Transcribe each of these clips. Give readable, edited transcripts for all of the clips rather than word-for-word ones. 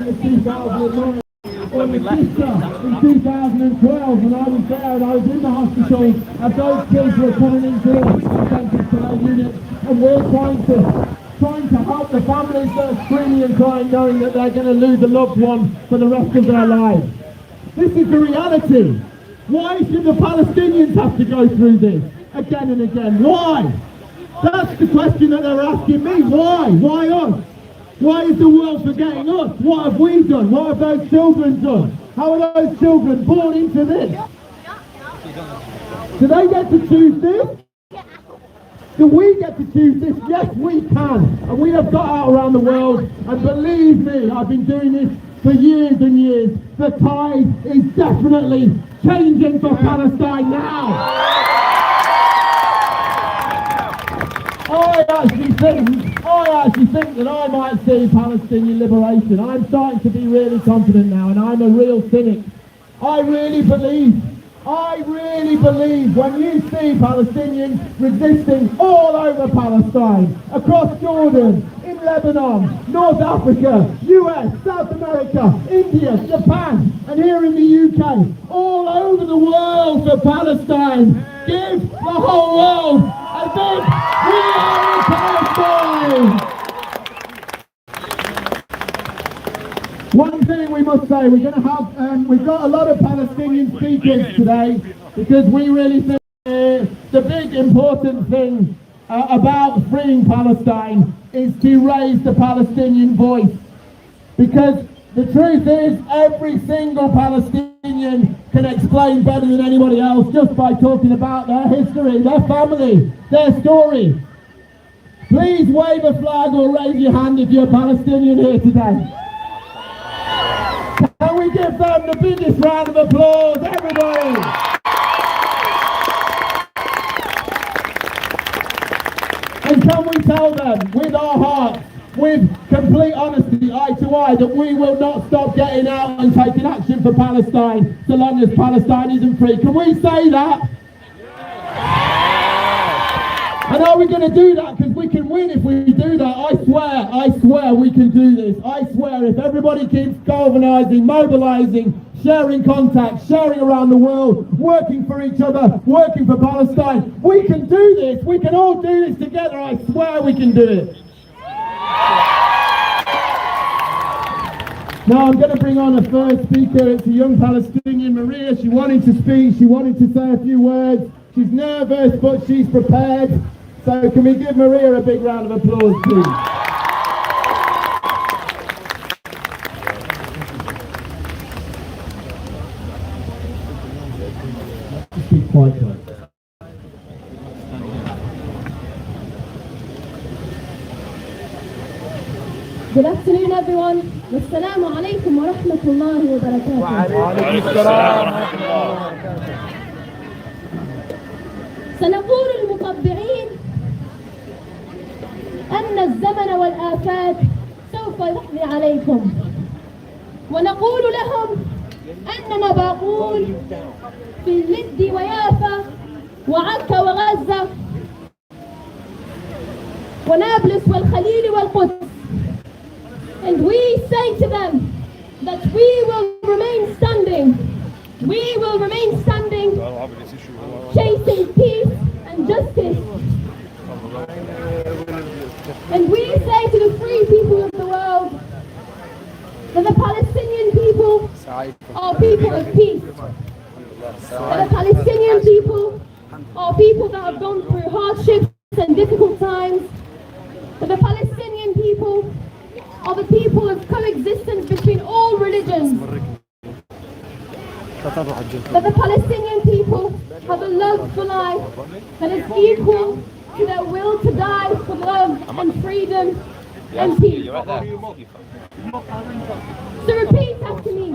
2009 or my sister in 2012 when I was there and I was in the hospital and those kids were coming into the intensive care unit and we're trying to help the families that are screaming and crying knowing that they're going to lose a loved one for the rest of their lives. This is the reality. Why should the Palestinians have to go through this again and again? Why? That's the question that they're asking me. Why? Why us? Why is the world forgetting us? What have we done? What have those children done? How are those children born into this? Do they get to choose this? Do we get to choose this? Yes, we can. And we have got out around the world. And believe me, I've been doing this for years and years. The tide is definitely changing for Palestine now. I actually think that I might see Palestinian liberation. I'm starting to be really confident now, and I'm a real cynic. I really believe when you see Palestinians resisting all over Palestine, across Jordan, in Lebanon, North Africa, US, South America, India, Japan, and here in the UK, all over the world for Palestine. Give the whole world a big "We are Palestine!" One thing we must say, we've got a lot of Palestinian speakers today because we really think the big important thing about freeing Palestine is to raise the Palestinian voice. Because the truth is, every single Palestinian can explain better than anybody else just by talking about their history, their family, their story. Please wave a flag or raise your hand if you're a Palestinian here today. Can we give them the biggest round of applause, everybody? And can we tell them with our hearts, with complete honesty, eye to eye, that we will not stop getting out and taking action for Palestine so long as Palestine isn't free? Can we say that? And are we going to do that? Because we can win if we do that. I swear we can do this. I swear if everybody keeps galvanizing, mobilizing, sharing contacts, sharing around the world, working for each other, working for Palestine, we can do this. We can all do this together. I swear we can do it. Now I'm going to bring on a first speaker. It's a young Palestinian, Maria. She wanted to speak. She wanted to say a few words. She's nervous, but she's prepared. So can we give Maria a big round of applause, please? Speak quite close. Good afternoon, everyone. Wassalamu alaikum wa rahmatullahi wa barakatuh. سنقول المطبعين أن الزمن والآفات سوف يقضي عليكم، ونقول لهم أننا باقون في اللد ويافا وعكا وغزة ونابلس والخليل والقدس. And we say to them that we will remain standing. We will remain standing, chasing peace and justice. And we say to the free people of the world that the Palestinian people are people of peace. That the Palestinian people are people that have gone through hardships and difficult times. That the Palestinian people are the people of coexistence between all religions. That the Palestinian people have a love for life that is equal to their will to die for love and freedom and peace. So repeat after me.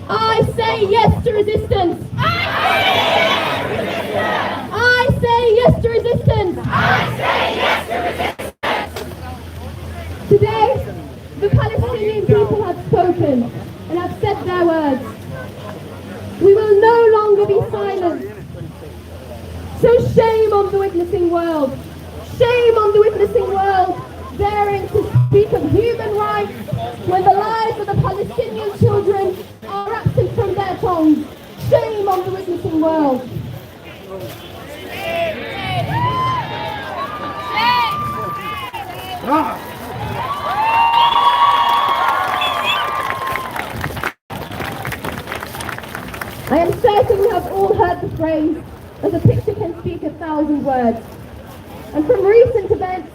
I say yes to resistance. I say yes to resistance. I say yes to resistance. Today, the Palestinian people have spoken and have said their words. We will no longer be silent. So shame on the witnessing world. Shame on the witnessing world daring to speak of human rights when the lives children are absent from their tongues. Shame on the witnessing world. I am certain we have all heard the phrase, that a picture can speak 1,000 words. And from recent events,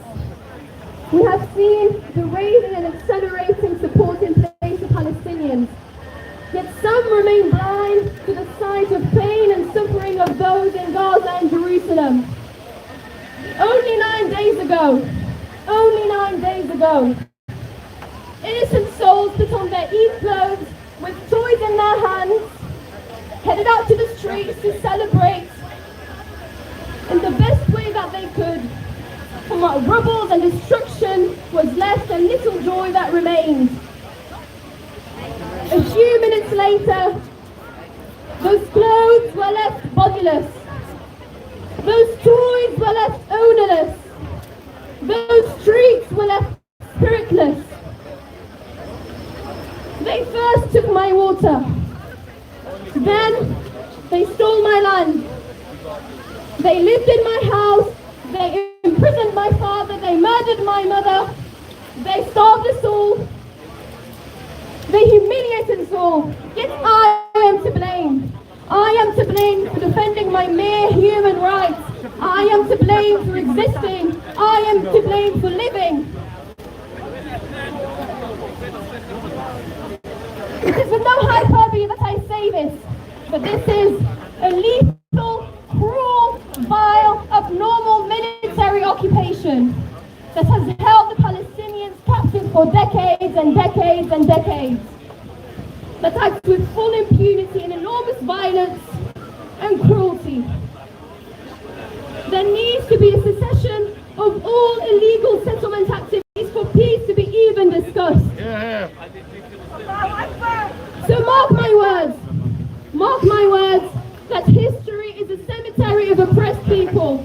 we have seen the raising and accelerating support in place for Palestinians. Yet some remain blind to the sight of pain and suffering of those in Gaza and Jerusalem. Only 9 days ago, innocent souls put on their Eid clothes with toys in their hands, headed out to the streets to celebrate in the best way that they could. From what rubble and destruction was left and little joy that remained. A few minutes later, those clothes were left bodiless. Those toys were left ownerless. Those streets were left spiritless. They first took my water. Then they stole my land. They lived in my house. They imprisoned my father. They murdered my mother. They starved us all. They humiliated us all. Yet I am to blame. I am to blame for defending my mere human rights. I am to blame for existing. I am to blame for living. It is with no hyperbole that I say this, but this is a lethal, cruel, vile, abnormal military occupation that has held the Palestinians captive for decades and decades and decades. That acts with full impunity and enormous violence and cruelty. There needs to be a cessation of all illegal settlement activities for peace to be even discussed. So mark my words, that history is a cemetery of oppressed people.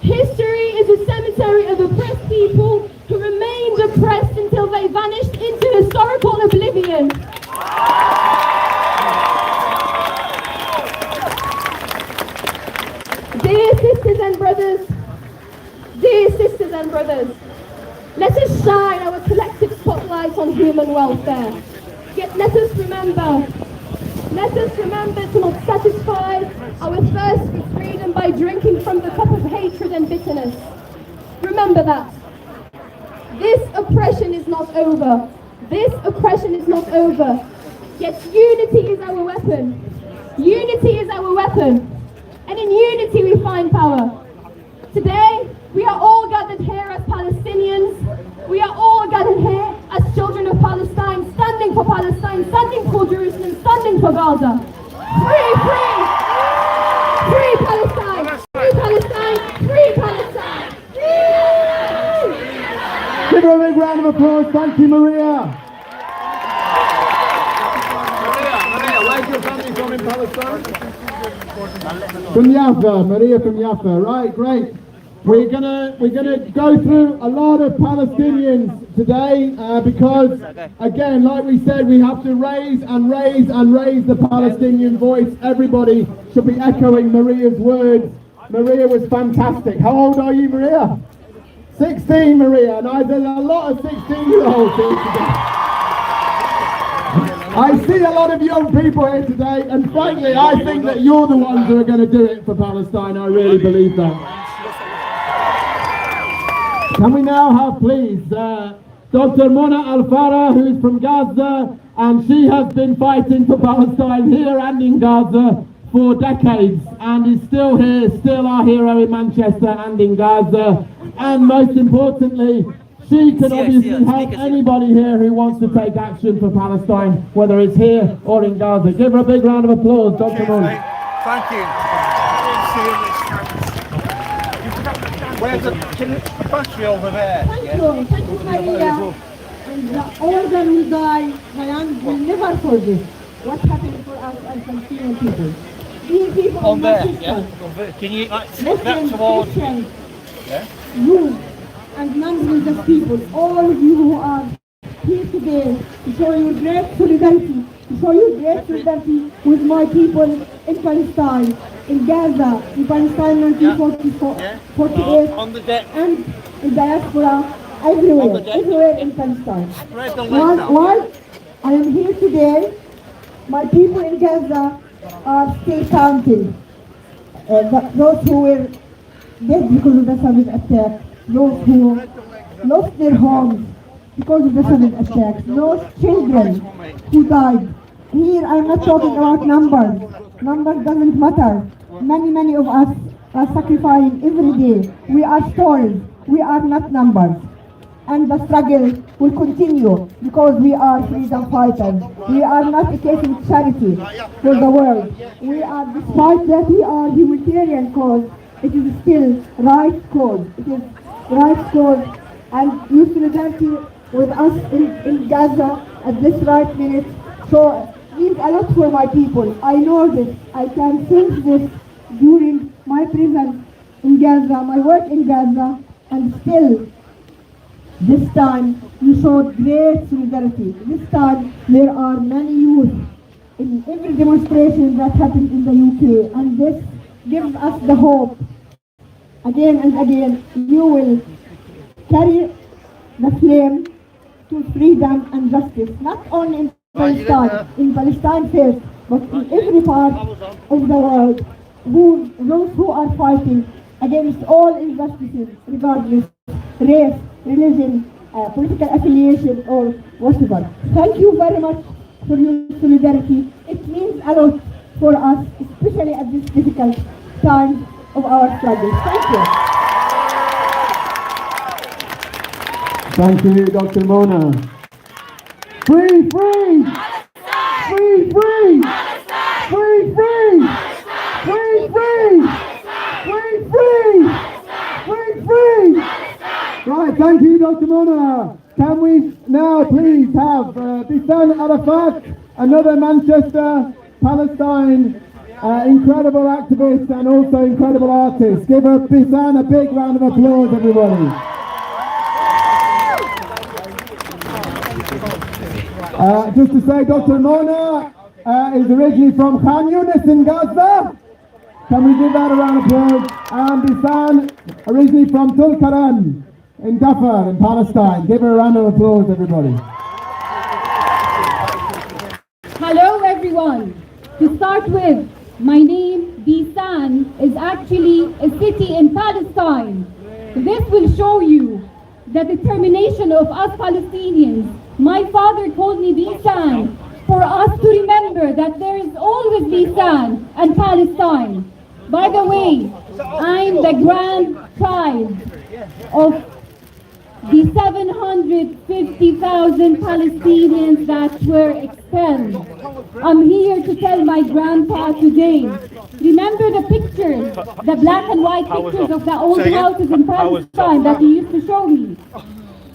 History is a cemetery of oppressed people who remained oppressed until they vanished into historical oblivion. Dear sisters and brothers, let us shine our collective spotlight on human welfare. Yet let us remember to not satisfy our thirst for freedom by drinking from the cup of hatred and bitterness. Remember that. This oppression is not over. Yet unity is our weapon. And in unity we find power. Today, we are all gathered here as Palestinians. We are all gathered here as children of Palestine, standing for Palestine, standing for Jerusalem, standing for Gaza. Free Palestine! Free Palestine! Free Palestine! Give her a big round of applause. Thank you, Maria. Where's your family from in Palestine? From Jaffa, Maria from Jaffa. Right, great. We're gonna go through a lot of Palestinians today because, again, like we said, we have to raise the Palestinian voice. Everybody should be echoing Maria's words. Maria was fantastic. How old are you, Maria? 16, Maria. And there's a lot of 16-year-olds here today. I see a lot of young people here today, and frankly, I think that you're the ones who are going to do it for Palestine. I really believe that. Can we now have, please, Dr. Mona Al-Farah, who is from Gaza, and she has been fighting for Palestine here and in Gaza for decades, and is still here, still our hero in Manchester and in Gaza. And most importantly, she can obviously help anybody here who wants to take action for Palestine, whether it's here or in Gaza. Give her a big round of applause, Dr. Mona. Thank you. Where's the battery over there? Thank you, Maria. And all that will die, Ryan will never forget what happened for us as Palestinian people. These people On there, yeah. Can you Muslims, towards? Christians, Yeah. you and non-religious people, all of you who are peace today to show you great solidarity, with my people in Palestine, in Gaza, in Palestine 1948, On the deck. and in diaspora everywhere in Palestine. While I am here today, my people in Gaza are still counting. Those who were dead because of the sudden attack, those who lost their homes because of the sudden attack, those children who died. Here I'm not talking about numbers. Numbers doesn't matter. Many of us are sacrificing every day. We are stories. We are not numbers. And the struggle will continue because we are freedom fighters. We are not a case of charity for the world. We are, despite that we are humanitarian cause, it is still right cause. It is right cause, and your solidarity with us in Gaza at this right minute so means a lot for my people. I know this. I can sense this during my presence in Gaza, my work in Gaza, and still this time you showed great solidarity. This time there are many youth in every demonstration that happens in the UK, and this gives us the hope. Again and again, you will carry the flame to freedom and justice, not only in Palestine first, but in every part of the world. Those who are fighting against all injustices, regardless race, religion, political affiliation, or whatever. Thank you very much for your solidarity. It means a lot for us, especially at this difficult time of our struggle. Thank you. Thank you, Dr. Mona. Free, free! Free, free! Free, free! Free, free! Free, free! Free, free! Right, thank you, Dr. Mona. Can we now please have Bisan Arafat, another Manchester, Palestine, incredible activist and also incredible artist. Give Bisan a big round of applause, everybody. Just to say, Dr. Mona is originally from Khan Yunis in Gaza. Can we give that a round of applause? And Bisan, originally from Tulkarem in Dhafar in Palestine. Give her a round of applause, everybody. Hello everyone. To start with, my name, Bisan, is actually a city in Palestine. This will show you the determination of us Palestinians. My father called me Bisan for us to remember that there is always Bisan and Palestine. By the way, I'm the grandchild of the 750,000 Palestinians that were expelled. I'm here to tell my grandpa today, remember the pictures, the black and white pictures of the old houses in Palestine that he used to show me?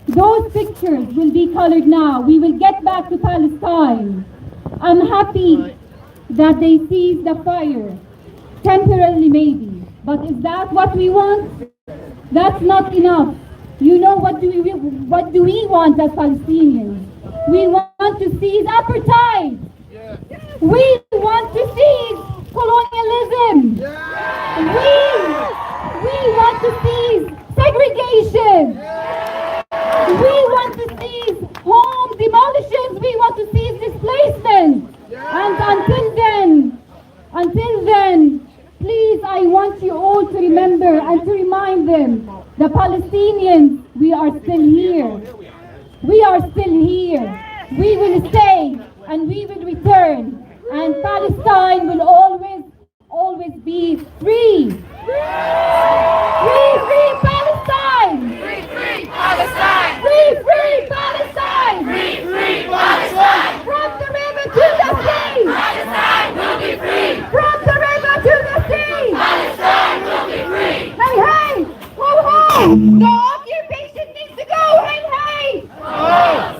Those pictures will be colored now. We will get back to Palestine. I'm happy that they ceased the fire, temporarily maybe, but is that what we want? That's not enough. You know what do we want as Palestinians? We want to seize apartheid. We want to seize colonialism. We want to seize segregation. We want to seize home demolitions. We want to seize displacement. And until then, please, I want you all to remember and to remind them, the Palestinians, we are still here. We are still here. We will stay and we will return. And Palestine will always be free. Free, free Palestine! Free, free Palestine! Free, free Palestine! Free, free Palestine! From the river to the sea! Palestine will be free! From the river to the sea! Palestine will be free! Hey, hey! Ho, ho! The occupation needs to go! Hey, hey!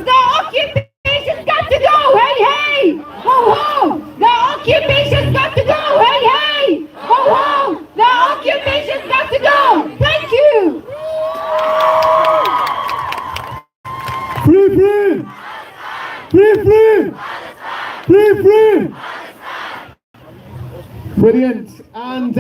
The occupation's got to go! Hey, hey! Ho, ho! The occupation's got to go! Hey, hey! Ho, ho! The occupation's got to go! Thank you! Free, free! Free, free! Brilliant. And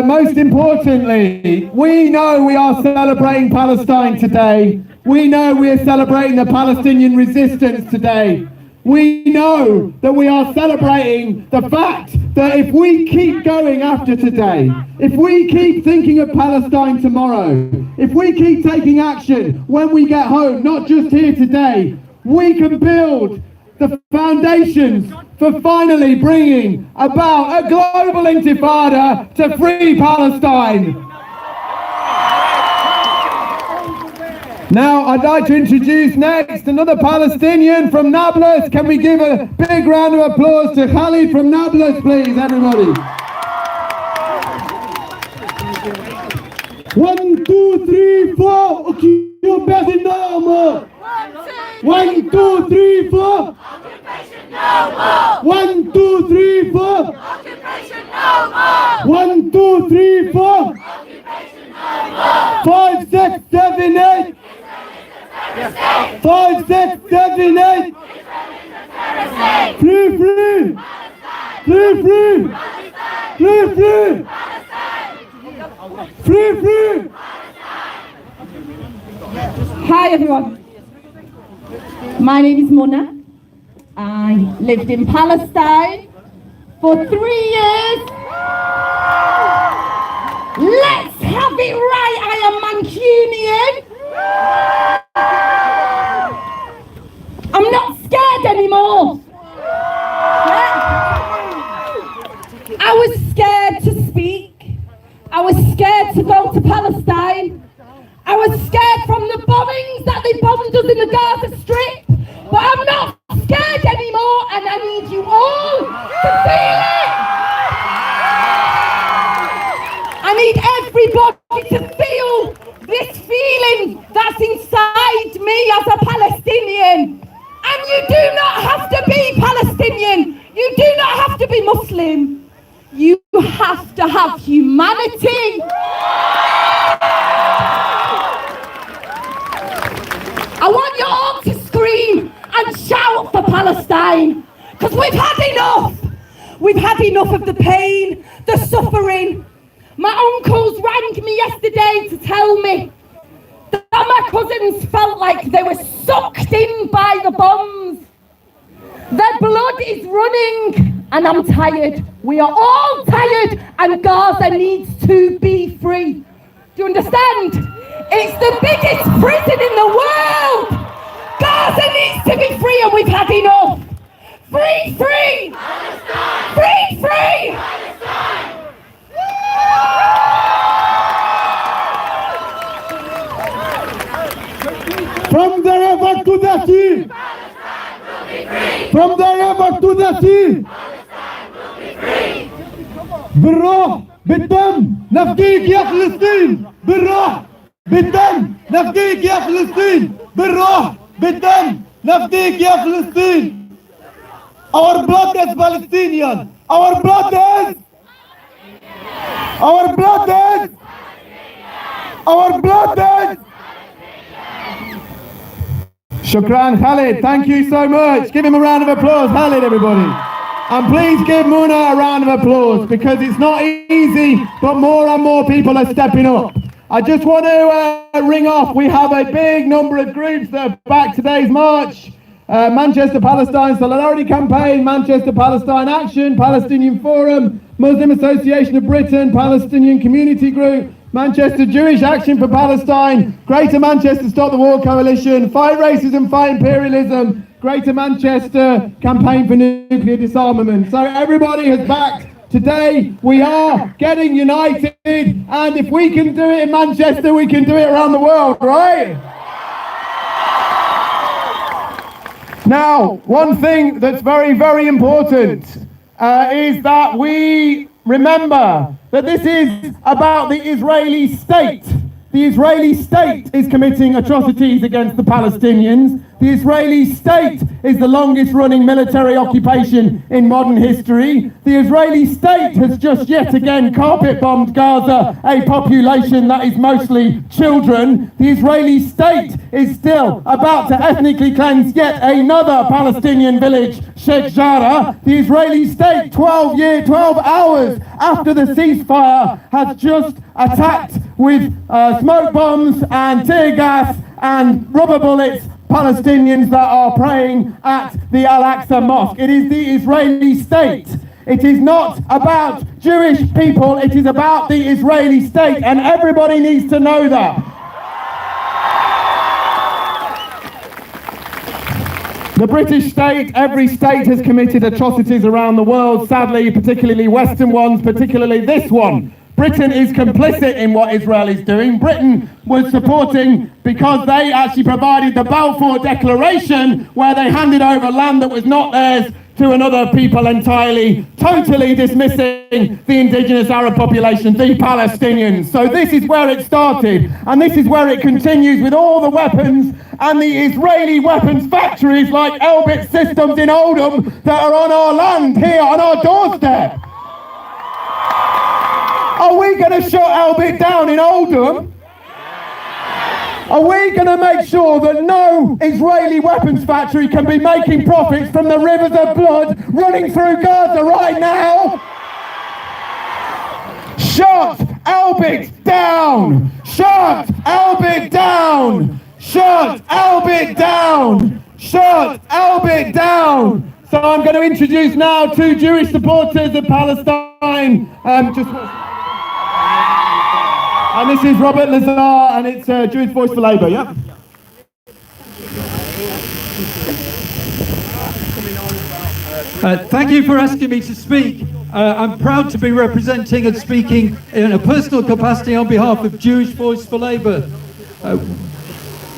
most importantly, we know we are celebrating Palestine today. We know we are celebrating the Palestinian resistance today. We know that we are celebrating the fact that if we keep going after today, if we keep thinking of Palestine tomorrow, if we keep taking action when we get home, not just here today, we can build the foundations for finally bringing about a global intifada to free Palestine. Now, I'd like to introduce next another Palestinian from Nablus. Can we give a big round of applause to Khalid from Nablus, please, everybody? 1, 2, 3, 4. Okay, you're better now. 1, 2, 3, 4. Occupation no more. 1, 2, 3, 4. Occupation no more. 1, 2, 3, 4. Occupation no more. 5, 6, 7, 8. 5, 6, 7, 8. Free, free. Free, free. Free, free. Free, free. Hi everyone, my name is Mona. I lived in Palestine for 3 years. Let's have it right, I am Mancunian. I'm not scared anymore. I was scared to speak. I was scared to go to Palestine. I was scared from the bombings that they bombed us in the Gaza Strip. But I'm not scared anymore, and I need you all to feel it. I need everybody to feel this feeling that's inside me as a Palestinian. And you do not have to be Palestinian. You do not have to be Muslim. You have to have humanity. I want you all to scream and shout for Palestine, because we've had enough. We've had enough of the pain, the suffering. My uncles rang me yesterday to tell me that my cousins felt like they were sucked in by the bombs. Their blood is running, and I'm tired. We are all tired, and Gaza needs to be free. Do you understand? It's the biggest prison in the world. Gaza needs to be free, and we've had enough. Free, free! Palestine! Free, free! Palestine! From the river to the sea. Palestine will be free. From the river to the sea. Palestine will be free. بالروح بالدم نفديك يا فلسطين. بالروح بالدم نفديك يا فلسطين. بالروح بالدم نفديك يا فلسطين. Our blood is Palestinian. Our blood is. Our blood is. Our blood is. Shukran, Khalid. Thank you so much. Give him a round of applause, Khalid, everybody. And please give Muna a round of applause, because it's not easy, but more and more people are stepping up. I just want to ring off. We have a big number of groups that are back today's march. Manchester Palestine Solidarity Campaign, Manchester Palestine Action, Palestinian Forum, Muslim Association of Britain, Palestinian Community Group, Manchester Jewish Action for Palestine, Greater Manchester Stop the War Coalition, Fight Racism, Fight Imperialism, Greater Manchester Campaign for Nuclear Disarmament. So everybody has backed. Today we are getting united, and if we can do it in Manchester, we can do it around the world, right? Now, one thing that's very, very important is that we remember that this is about the Israeli state. The Israeli state is committing atrocities against the Palestinians. The Israeli state is the longest running military occupation in modern history. The Israeli state has just yet again carpet bombed Gaza, a population that is mostly children. The Israeli state is still about to ethnically cleanse yet another Palestinian village, Sheikh Jarrah. The Israeli state, 12 hours after the ceasefire, has just attacked with smoke bombs and tear gas and rubber bullets Palestinians that are praying at the Al-Aqsa Mosque. It is the Israeli state. It is not about Jewish people, it is about the Israeli state, and everybody needs to know that. The British state, every state has committed atrocities around the world, sadly, particularly Western ones, particularly this one. Britain is complicit in what Israel is doing. Britain was supporting because they actually provided the Balfour Declaration, where they handed over land that was not theirs to another people entirely, totally dismissing the indigenous Arab population, the Palestinians. So this is where it started, and this is where it continues with all the weapons and the Israeli weapons factories like Elbit Systems in Oldham that are on our land here on our doorstep. Are we going to shut Elbit down in Oldham? Are we going to make sure that no Israeli weapons factory can be making profits from the rivers of blood running through Gaza right now? Shut Elbit down! Shut Elbit down! Shut Elbit down! Shut Elbit down! So I'm going to introduce now two Jewish supporters of Palestine. And this is Robert Lazar, and it's Jewish Voice for Labour, yeah? Thank you for asking me to speak. I'm proud to be representing and speaking in a personal capacity on behalf of Jewish Voice for Labour.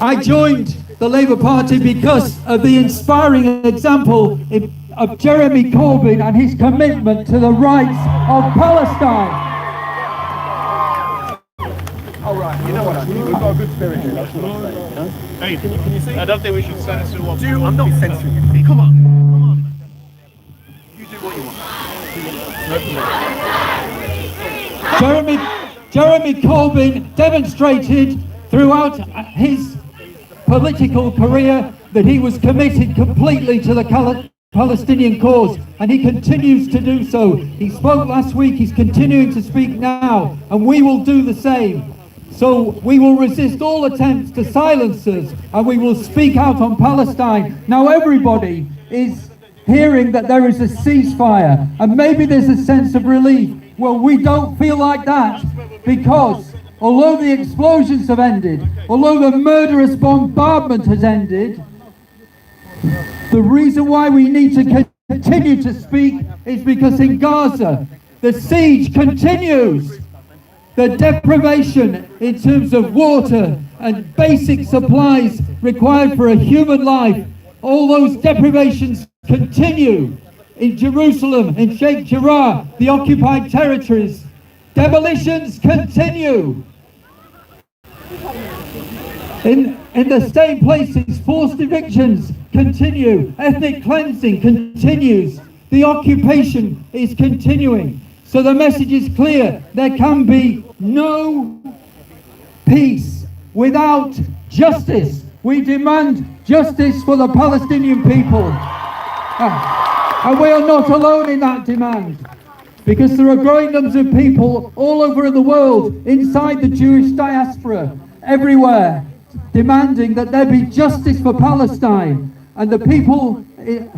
I joined the Labour Party because of the inspiring example of Jeremy Corbyn and his commitment to the rights of Palestine. All right, you know what? I think we've got a good spirit here. That's what I'm saying. Huh? Hey, can you see? I don't think we should censor what. I'm not censoring you. Come on. You do what you want. Jeremy Corbyn demonstrated throughout his political career that he was committed completely to the Palestinian cause, and he continues to do so. He spoke last week, he's continuing to speak now, and we will do the same. So we will resist all attempts to silence us, and we will speak out on Palestine. Now everybody is hearing that there is a ceasefire, and maybe there's a sense of relief. Well, we don't feel like that, because although the explosions have ended, although the murderous bombardment has ended, the reason why we need to continue to speak is because in Gaza, the siege continues. The deprivation in terms of water and basic supplies required for a human life, all those deprivations continue. In Jerusalem, in Sheikh Jarrah, the occupied territories, demolitions continue. In the same places, forced evictions continue, ethnic cleansing continues, the occupation is continuing. So the message is clear, there can be no peace without justice. We demand justice for the Palestinian people. And we are not alone in that demand, because there are growing numbers of people all over the world, inside the Jewish diaspora, everywhere, demanding that there be justice for Palestine. And the people in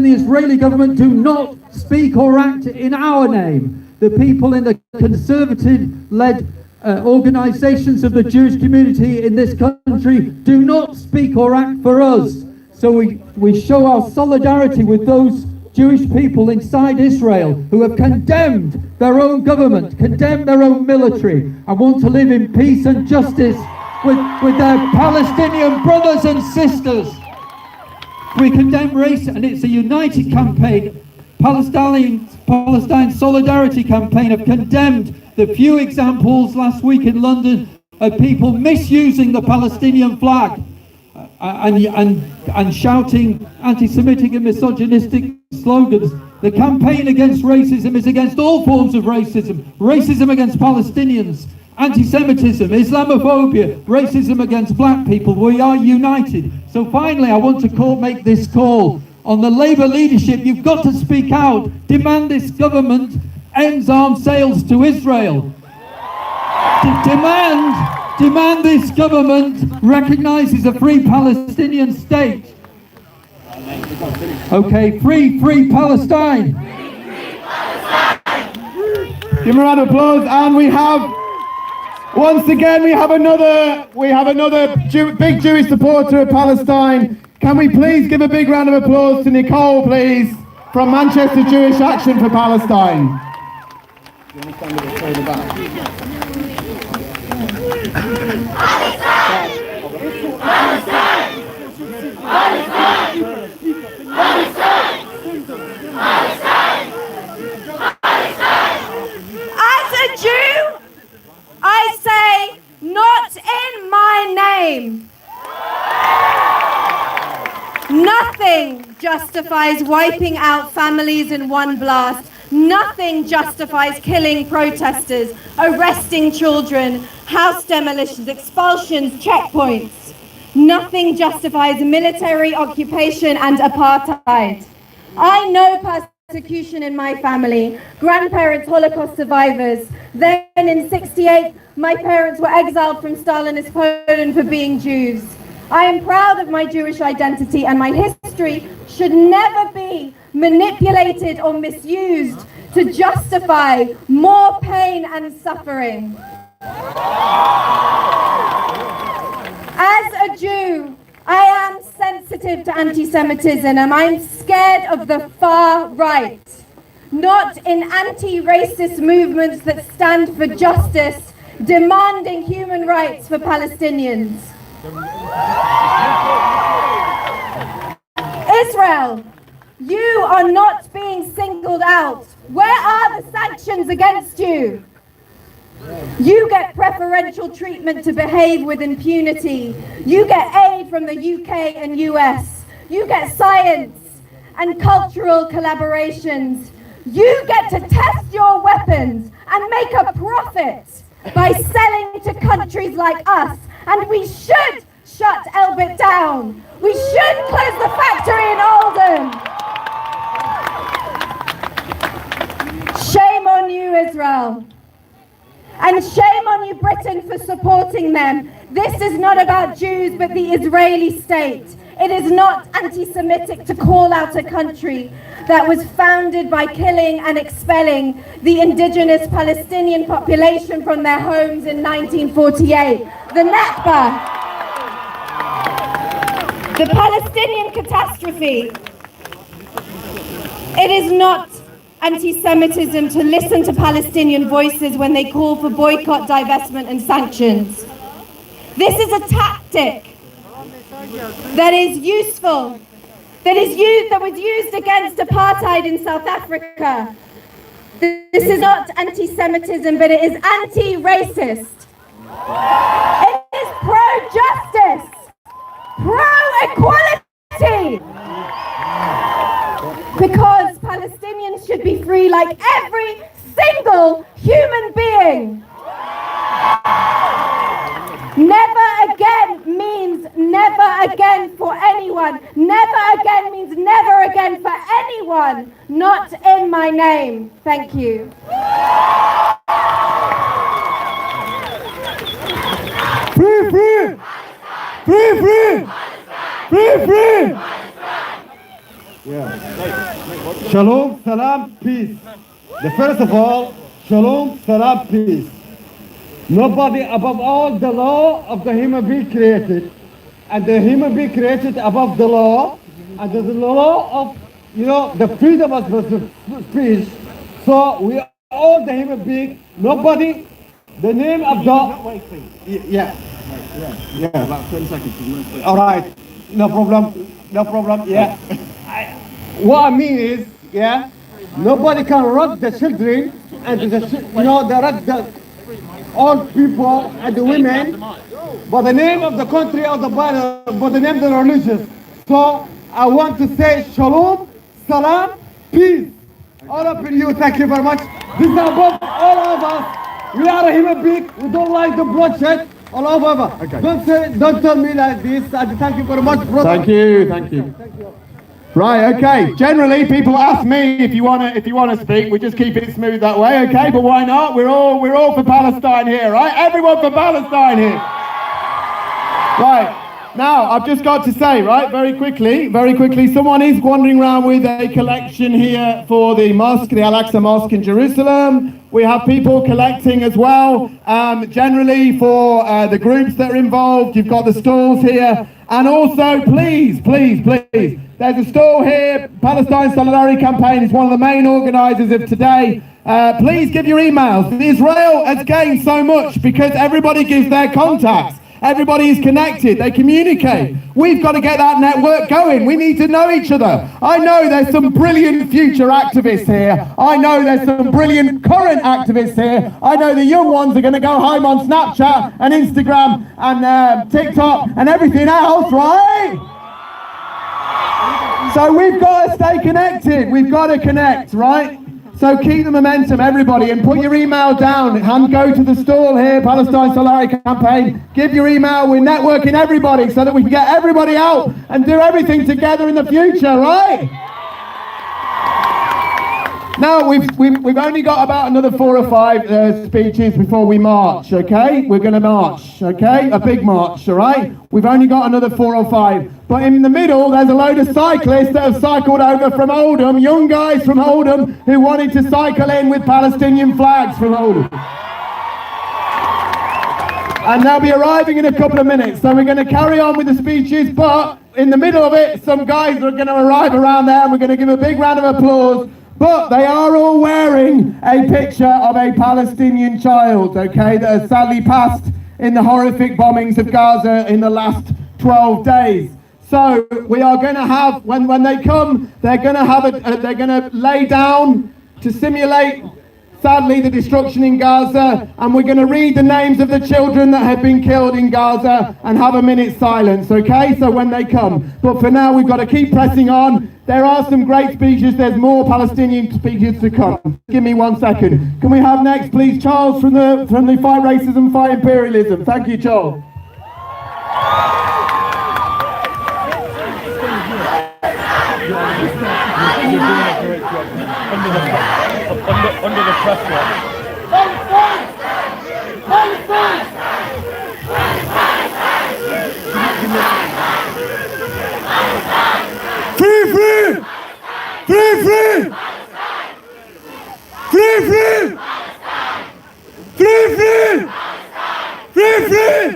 the Israeli government do not speak or act in our name. The people in the conservative-led organizations of the Jewish community in this country do not speak or act for us. So we show our solidarity with those Jewish people inside Israel who have condemned their own government, condemned their own military, and want to live in peace and justice with their Palestinian brothers and sisters. We condemn race, and it's a united campaign. Palestine Solidarity Campaign have condemned the few examples last week in London of people misusing the Palestinian flag. and shouting anti-Semitic and misogynistic slogans. The campaign against racism is against all forms of racism. Racism against Palestinians, anti-Semitism, Islamophobia, racism against black people. We are united. So finally, I want to make this call on the Labour leadership. You've got to speak out. Demand this government ends arms sales to Israel. Demand this government recognises a free Palestinian state. Okay, free Palestine. Give him a round of applause. And we have, once again, we have another big Jewish supporter of Palestine. Can we please give a big round of applause to Nicole, please, from Manchester Jewish Action for Palestine. As a Jew, I say, not in my name. Nothing justifies wiping out families in one blast. Nothing justifies killing protesters, arresting children, house demolitions, expulsions, checkpoints. Nothing justifies military occupation and apartheid. I know persecution in my family, grandparents Holocaust survivors. Then in '68, my parents were exiled from Stalinist Poland for being Jews. I am proud of my Jewish identity, and my history should never be manipulated or misused to justify more pain and suffering. As a Jew, I am sensitive to anti-Semitism, and I'm scared of the far right, not in anti-racist movements that stand for justice, demanding human rights for Palestinians. Israel, you are not being singled out. Where are the sanctions against you? You get preferential treatment to behave with impunity. You get aid from the UK and US. You get science and cultural collaborations. You get to test your weapons and make a profit by selling to countries like us. And we should shut Elbit down. We should close the factory in Oldham. Shame on you, Israel. And shame on you, Britain, for supporting them. This is not about Jews, but the Israeli state. It is not anti-Semitic to call out a country that was founded by killing and expelling the indigenous Palestinian population from their homes in 1948. The Nakba. The Palestinian catastrophe. It is not anti-Semitism to listen to Palestinian voices when they call for boycott, divestment and sanctions. This is a tactic that is useful, that was used against apartheid in South Africa. This is not anti-Semitism, but it is anti-racist. It is pro-justice, pro-equality. Because Palestinians should be free like every single human being. Never again means never again for anyone. Never again means never again for anyone. Not in my name. Thank you. Free, free! Free, free! Free, free! Yeah. Shalom, salam, peace. The first of all, shalom, salam, peace. Nobody above all the law of the human being created, and the human being created above the law, and the law of, the freedom of speech. So we are all the human being. Nobody, the name of the... Yeah. About 30 seconds. All right. No problem. Yeah. What I mean is, nobody can rock the children and the old people and the women, but the name of the country of the Bible, but the name of the religion. So I want to say shalom, salam, peace. All up in you, thank you very much. This is above all of us. We are a human being. We don't like the bloodshed all over. Okay. Don't tell me like this. Thank you very much, brother. Thank you. Right, okay. Generally, people ask me if you wanna speak. We just keep it smooth that way, okay? But why not? We're all for Palestine here, right? Everyone for Palestine here. Right. Now, I've just got to say, right, very quickly, someone is wandering around with a collection here for the mosque, the Al-Aqsa Mosque in Jerusalem. We have people collecting as well, generally for the groups that are involved. You've got the stalls here. And also, please, there's a stall here. Palestine Solidarity Campaign is one of the main organisers of today. Please give your emails. Israel has gained so much because everybody gives their contacts. Everybody is connected, they communicate. We've got to get that network going. We need to know each other. I know there's some brilliant future activists here. I know there's some brilliant current activists here. I know the young ones are going to go home on Snapchat and Instagram and TikTok and everything else, right? So we've got to stay connected. We've got to connect, right? So keep the momentum, everybody, and put your email down and go to the stall here, Palestine Solidarity Campaign. Give your email. We're networking everybody so that we can get everybody out and do everything together in the future, right? Now, we've only got about another 4 or 5 speeches before we march, okay? We're going to march, okay? A big march, all right? We've only got another 4 or 5. But in the middle, there's a load of cyclists that have cycled over from Oldham, young guys from Oldham who wanted to cycle in with Palestinian flags from Oldham. And they'll be arriving in a couple of minutes. So we're going to carry on with the speeches, but in the middle of it, some guys are going to arrive around there and we're going to give a big round of applause. But they are all wearing a picture of a Palestinian child, okay, that has sadly passed in the horrific bombings of Gaza in the last 12 days. So we are going to have, when they come, they're going to lay down to simulate, sadly, the destruction in Gaza, and we're going to read the names of the children that have been killed in Gaza and have a minute's silence, okay? So when they come. But for now, we've got to keep pressing on. There are some great speeches. There's more Palestinian speeches to come. Give me 1 second. Can we have next, please, Charles from the Fight Racism, Fight Imperialism. Thank you, Charles. Under the pressure. Free, free! Free, free! Free, free! Free, free! Free, free!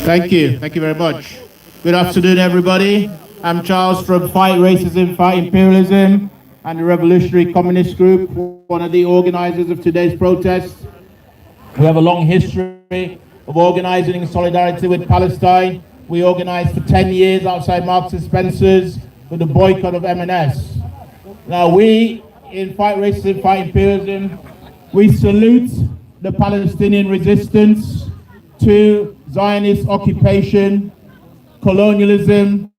Thank you very much. Good afternoon, everybody. I'm Charles from Fight Racism, Fight Imperialism, and the Revolutionary Communist Group, one of the organizers of today's protests. We have a long history of organizing in solidarity with Palestine. We organized for 10 years outside Marks and Spencer's with the boycott of M&S. Now we, in Fight Racism, Fight Imperialism, we salute the Palestinian resistance to Zionist occupation, colonialism,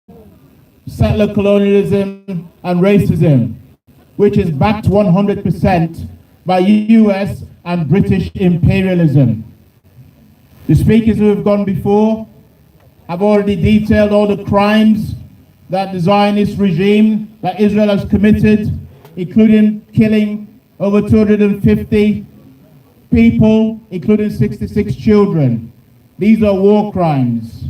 settler colonialism, and racism, which is backed 100% by US and British imperialism. The speakers who have gone before have already detailed all the crimes that the Zionist regime, that Israel has committed, including killing over 250 people, including 66 children. These are war crimes,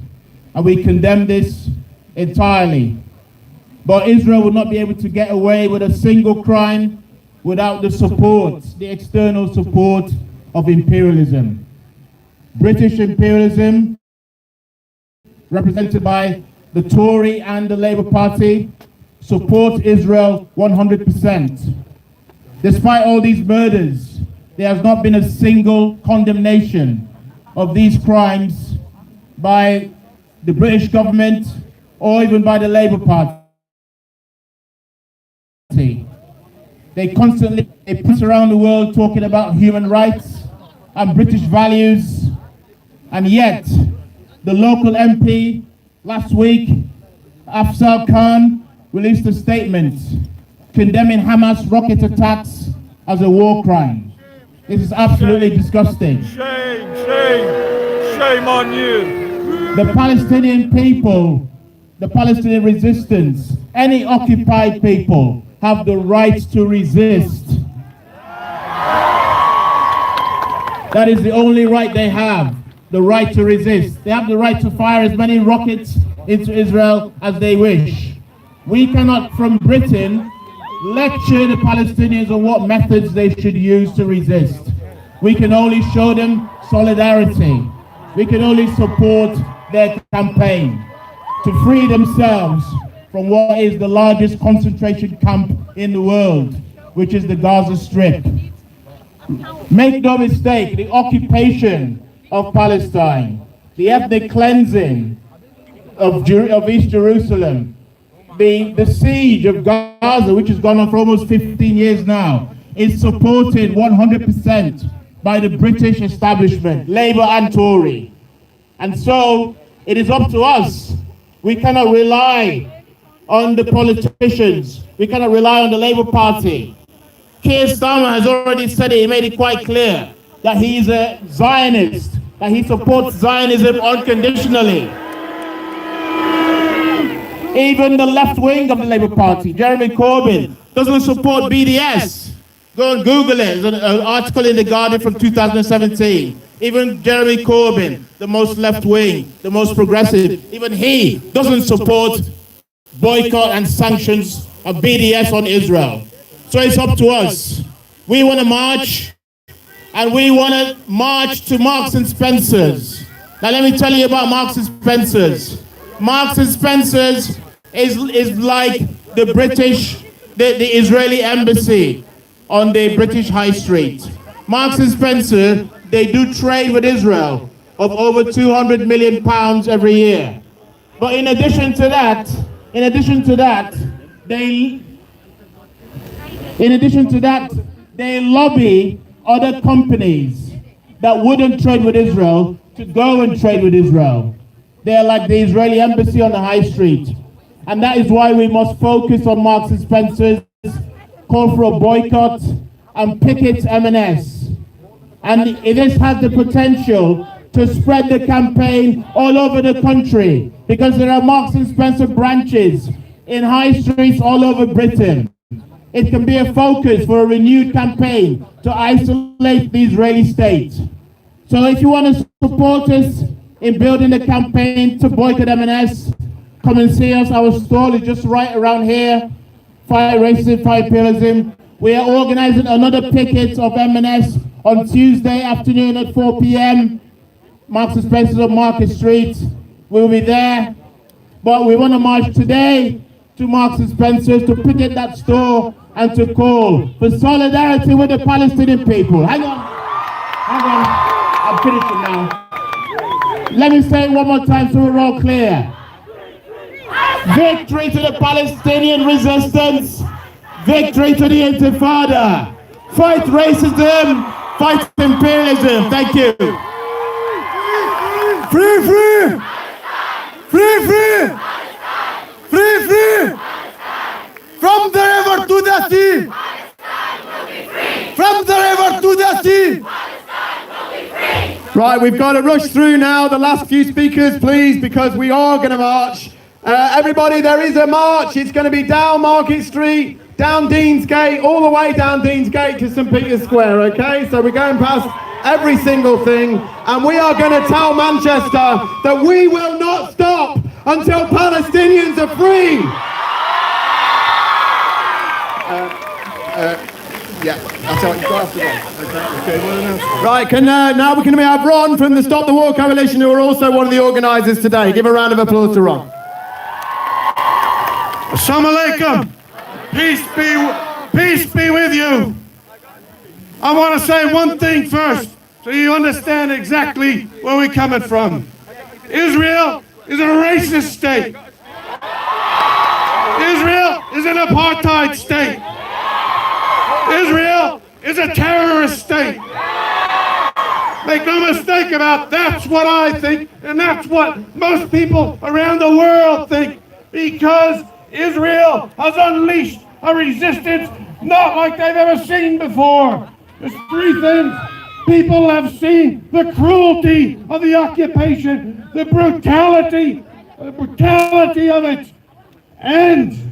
and we condemn this entirely. But Israel will not be able to get away with a single crime without the support, the external support of imperialism. British imperialism, represented by the Tory and the Labour Party, support Israel 100%. Despite all these murders, there has not been a single condemnation of these crimes by the British government or even by the Labour Party. They push around the world talking about human rights and British values. And yet, the local MP last week, Afzal Khan, released a statement condemning Hamas rocket attacks as a war crime. This is absolutely disgusting. Shame, shame, shame on you. The Palestinian people, the Palestinian resistance, any occupied people have the right to resist. That is the only right they have, the right to resist. They have the right to fire as many rockets into Israel as they wish. We cannot, from Britain, lecture the Palestinians on what methods they should use to resist. We can only show them solidarity. We can only support their campaign to free themselves from what is the largest concentration camp in the world, which is the Gaza Strip. Make no mistake, the occupation of Palestine, the ethnic cleansing of East Jerusalem, the siege of Gaza, which has gone on for almost 15 years now, is supported 100% by the British establishment, Labour and Tory. And so it is up to us. We cannot rely on the politicians. We cannot rely on the Labour Party. Keir Starmer has already said it, he made it quite clear that he is a Zionist, that he supports Zionism unconditionally. Even the left wing of the Labour Party, Jeremy Corbyn, doesn't support BDS. Go and Google it. There's an article in The Guardian from 2017. Even Jeremy Corbyn, the most left wing, the most progressive, even he doesn't support boycott and sanctions of BDS on Israel. So it's up to us. We want to march, and we want to march to Marks and Spencer's. Now let me tell you about Marks and Spencer's. Marks and Spencer's is like the British, the Israeli embassy on the British High Street. Marks and Spencer, they do trade with Israel of over £200 million every year. But in addition to that, they lobby other companies that wouldn't trade with Israel to go and trade with Israel. They're like the Israeli embassy on the high street. And that is why we must focus on Marks and Spencer's, call for a boycott, and picket M&S. And this has the potential to spread the campaign all over the country, because there are Marks and Spencer branches in high streets all over Britain. It can be a focus for a renewed campaign to isolate the Israeli state. So if you want to support us in building a campaign to boycott M&S, come and see us. Our stall is just right around here. Fight Racism, Fight Imperialism. We are organizing another picket of M&S on Tuesday afternoon at 4 p.m. Marks and Spencer on Market Street. We'll be there. But we want to march today to Marks and Spencer's to picket that store and to call for solidarity with the Palestinian people. Hang on. I'm finishing now. Let me say it one more time so we're all clear. Victory to the Palestinian resistance. Victory to the Intifada. Fight racism. Fight imperialism. Thank you. Free, free! Free, free! Free, free! From the river to the sea! From the river to the sea! Right, we've got to rush through now. The last few speakers, please, because we are going to march. Everybody, there is a march. It's going to be down Market Street, down Deansgate, all the way down Deansgate to St. Peter's Square, okay? So we're going past every single thing, and we are going to tell Manchester that we will not stop until Palestinians are free. Yeah, that's how you go after that. Okay, right, now we're going to have Ron from the Stop the War Coalition, who are also one of the organisers today. Give a round of applause to Ron. Assalamu alaikum. Peace be with you. I want to say one thing first, so you understand exactly where we're coming from. Israel is a racist state. Israel is an apartheid state. Israel is a terrorist state. Make no mistake about that's what I think, and that's what most people around the world think, because Israel has unleashed a resistance not like they've ever seen before. There's three things. People have seen the cruelty of the occupation, the brutality of it, and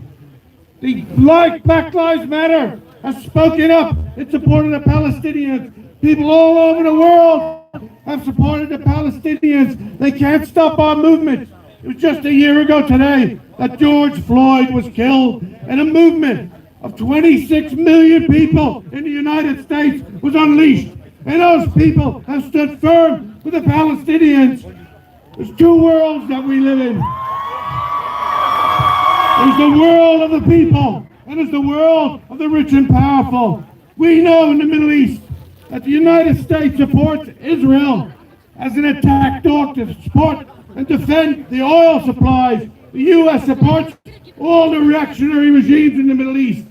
the Black Lives Matter has spoken up in support of the Palestinians. People all over the world have supported the Palestinians. They can't stop our movement. It was just a year ago today that George Floyd was killed, and a movement of 26 million people in the United States was unleashed. And those people have stood firm with the Palestinians. There's two worlds that we live in. There's the world of the people, and there's the world of the rich and powerful. We know in the Middle East that the United States supports Israel as an attack dog to support and defend the oil supplies. The U.S. supports all the reactionary regimes in the Middle East.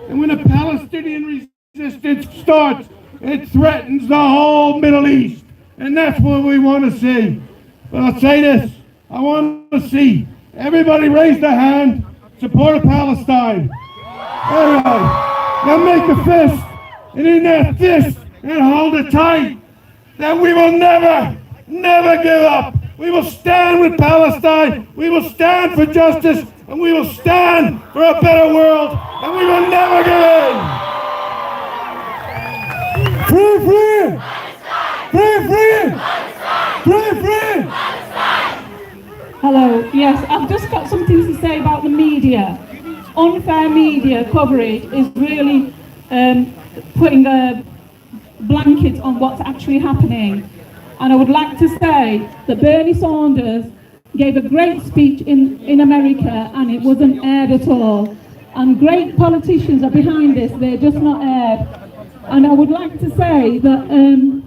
And when a Palestinian resistance starts, it threatens the whole Middle East. And that's what we want to see. But I'll say this, I want to see everybody raise their hand, support of Palestine. Everybody, now make a fist, and in that fist, and hold it tight, that we will never, never give up. We will stand with Palestine, we will stand for justice, and we will stand for a better world, and we will never give in. Free, free! Free, free! Free, free! Hello, yes, I've just got something to say about the media. Unfair media coverage is really putting a blanket on what's actually happening. And I would like to say that Bernie Sanders gave a great speech in America, and it wasn't aired at all. And great politicians are behind this, they're just not aired. And I would like to say that a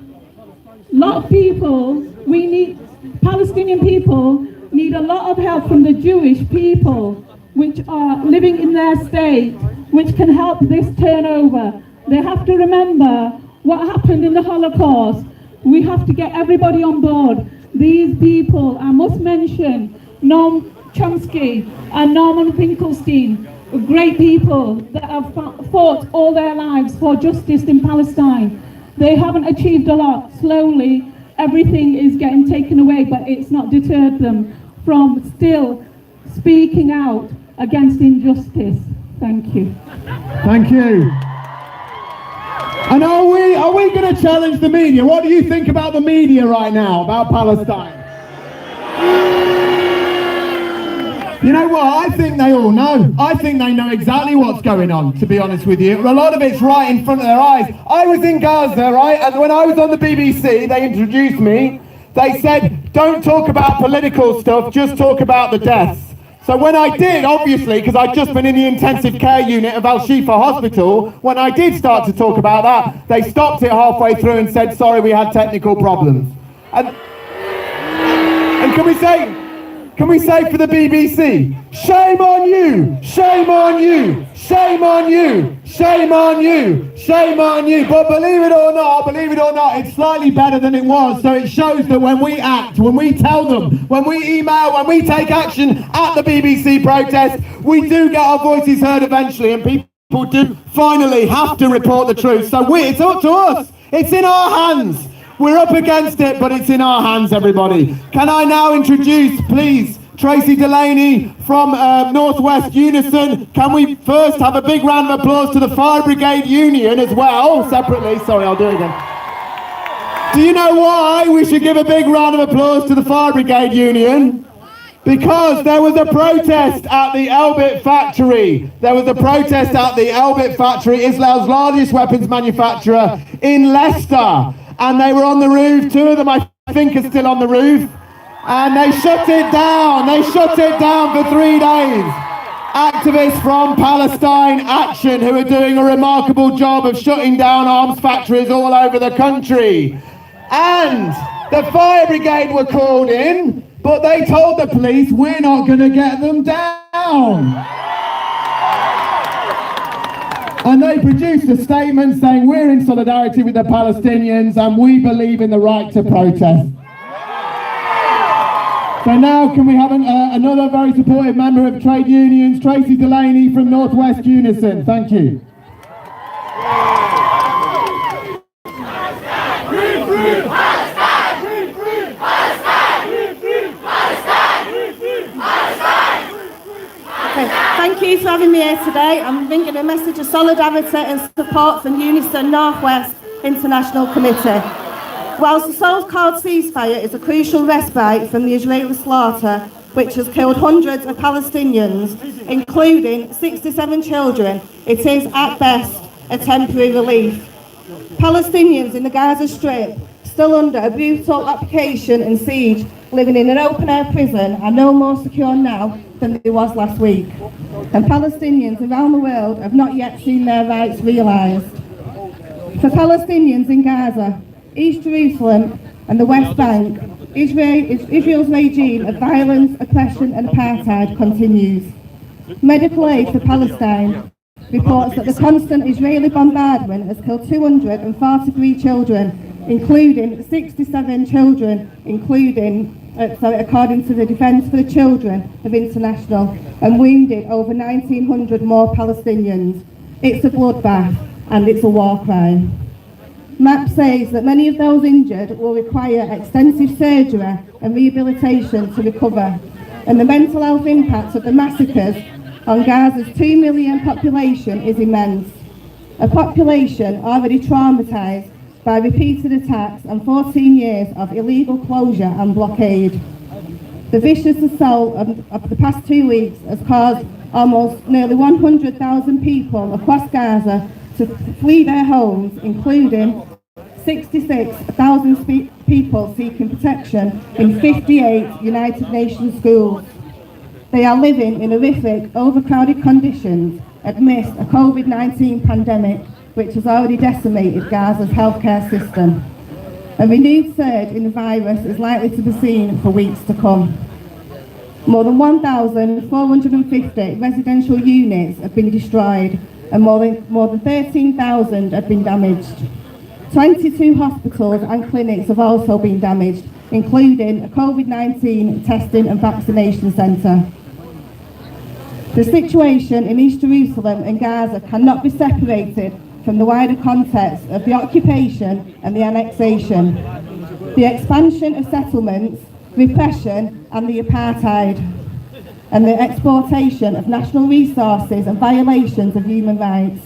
lot of people, Palestinian people need a lot of help from the Jewish people, which are living in their state, which can help this turnover. They have to remember what happened in the Holocaust. We have to get everybody on board. These people, I must mention Noam Chomsky and Norman Finkelstein, great people that have fought all their lives for justice in Palestine. They haven't achieved a lot. Slowly, everything is getting taken away, but it's not deterred them from still speaking out against injustice. Thank you. Thank you. And are we going to challenge the media? What do you think about the media right now, about Palestine? You know what? I think they all know. I think they know exactly what's going on, to be honest with you. A lot of it's right in front of their eyes. I was in Gaza, right? And when I was on the BBC, they introduced me. They said, don't talk about political stuff, just talk about the deaths. So when I did, obviously, because I'd just been in the intensive care unit of Al-Shifa Hospital, when I did start to talk about that, they stopped it halfway through and said, sorry, we had technical problems. And can we say for the BBC, shame on you, shame on you, shame on you, shame on you, shame on you. But believe it or not, it's slightly better than it was. So it shows that when we act, when we tell them, when we email, when we take action at the BBC protest, we do get our voices heard eventually, and people do finally have to report the truth. So it's up to us. It's in our hands. We're up against it, but it's in our hands, everybody. Can I now introduce, please, Tracy Delaney from Northwest Unison. Can we first have a big round of applause to the Fire Brigade Union as well, separately. Sorry, I'll do it again. Do you know why we should give a big round of applause to the Fire Brigade Union? Because there was a protest at the Elbit factory. There was a protest at the Elbit factory, Israel's largest weapons manufacturer in Leicester. And they were on the roof. Two of them, I think, are still on the roof. And they shut it down. They shut it down for 3 days. Activists from Palestine Action, who are doing a remarkable job of shutting down arms factories all over the country. And the fire brigade were called in, but they told the police, we're not going to get them down. And they produced a statement saying we're in solidarity with the Palestinians and we believe in the right to protest. So now can we have another very supportive member of trade unions, Tracy Delaney from Northwest Unison. Thank you. Thank you for having me here today. I'm bringing a message of solidarity and support from Unison Northwest International Committee. Whilst the so-called ceasefire is a crucial respite from the Israeli slaughter, which has killed hundreds of Palestinians, including 67 children, it is at best a temporary relief. Palestinians in the Gaza Strip, still under a brutal occupation and siege, living in an open-air prison, are no more secure now than they was last week. And Palestinians around the world have not yet seen their rights realised. For Palestinians in Gaza, East Jerusalem and the West Bank, Israel's regime of violence, oppression and apartheid continues. Medical Aid for Palestine reports that the constant Israeli bombardment has killed 243 children, including 67 children, according to the Defence for the Children of International, and wounded over 1,900 more Palestinians. It's a bloodbath and it's a war crime. MAP says that many of those injured will require extensive surgery and rehabilitation to recover, and the mental health impact of the massacres on Gaza's 2 million population is immense. A population already traumatised by repeated attacks and 14 years of illegal closure and blockade. The vicious assault of the past 2 weeks has caused almost nearly 100,000 people across Gaza to flee their homes, including 66,000 people seeking protection in 58 United Nations schools. They are living in horrific, overcrowded conditions amidst a COVID-19 pandemic which has already decimated Gaza's healthcare system. A renewed surge in the virus is likely to be seen for weeks to come. More than 1,450 residential units have been destroyed and more than 13,000 have been damaged. 22 hospitals and clinics have also been damaged, including a COVID-19 testing and vaccination centre. The situation in East Jerusalem and Gaza cannot be separated from the wider context of the occupation and the annexation, the expansion of settlements, repression and the apartheid, and the exploitation of national resources and violations of human rights.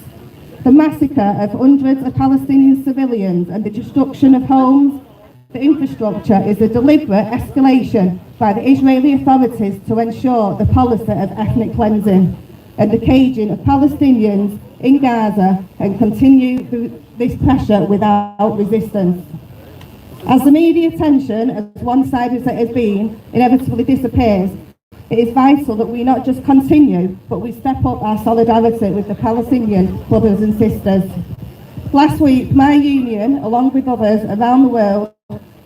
The massacre of hundreds of Palestinian civilians and the destruction of homes, the infrastructure is a deliberate escalation by the Israeli authorities to ensure the policy of ethnic cleansing and the caging of Palestinians in Gaza and continue this pressure without resistance. As the media attention, as one-sided as it has been, inevitably disappears, it is vital that we not just continue, but we step up our solidarity with the Palestinian brothers and sisters. Last week, my union, along with others around the world,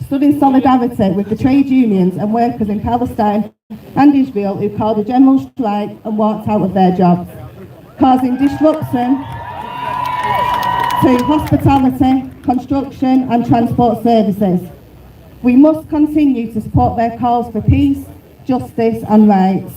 stood in solidarity with the trade unions and workers in Palestine and Israel who called a general strike and walked out of their jobs, causing disruption to hospitality, construction and transport services. We must continue to support their calls for peace, justice and rights.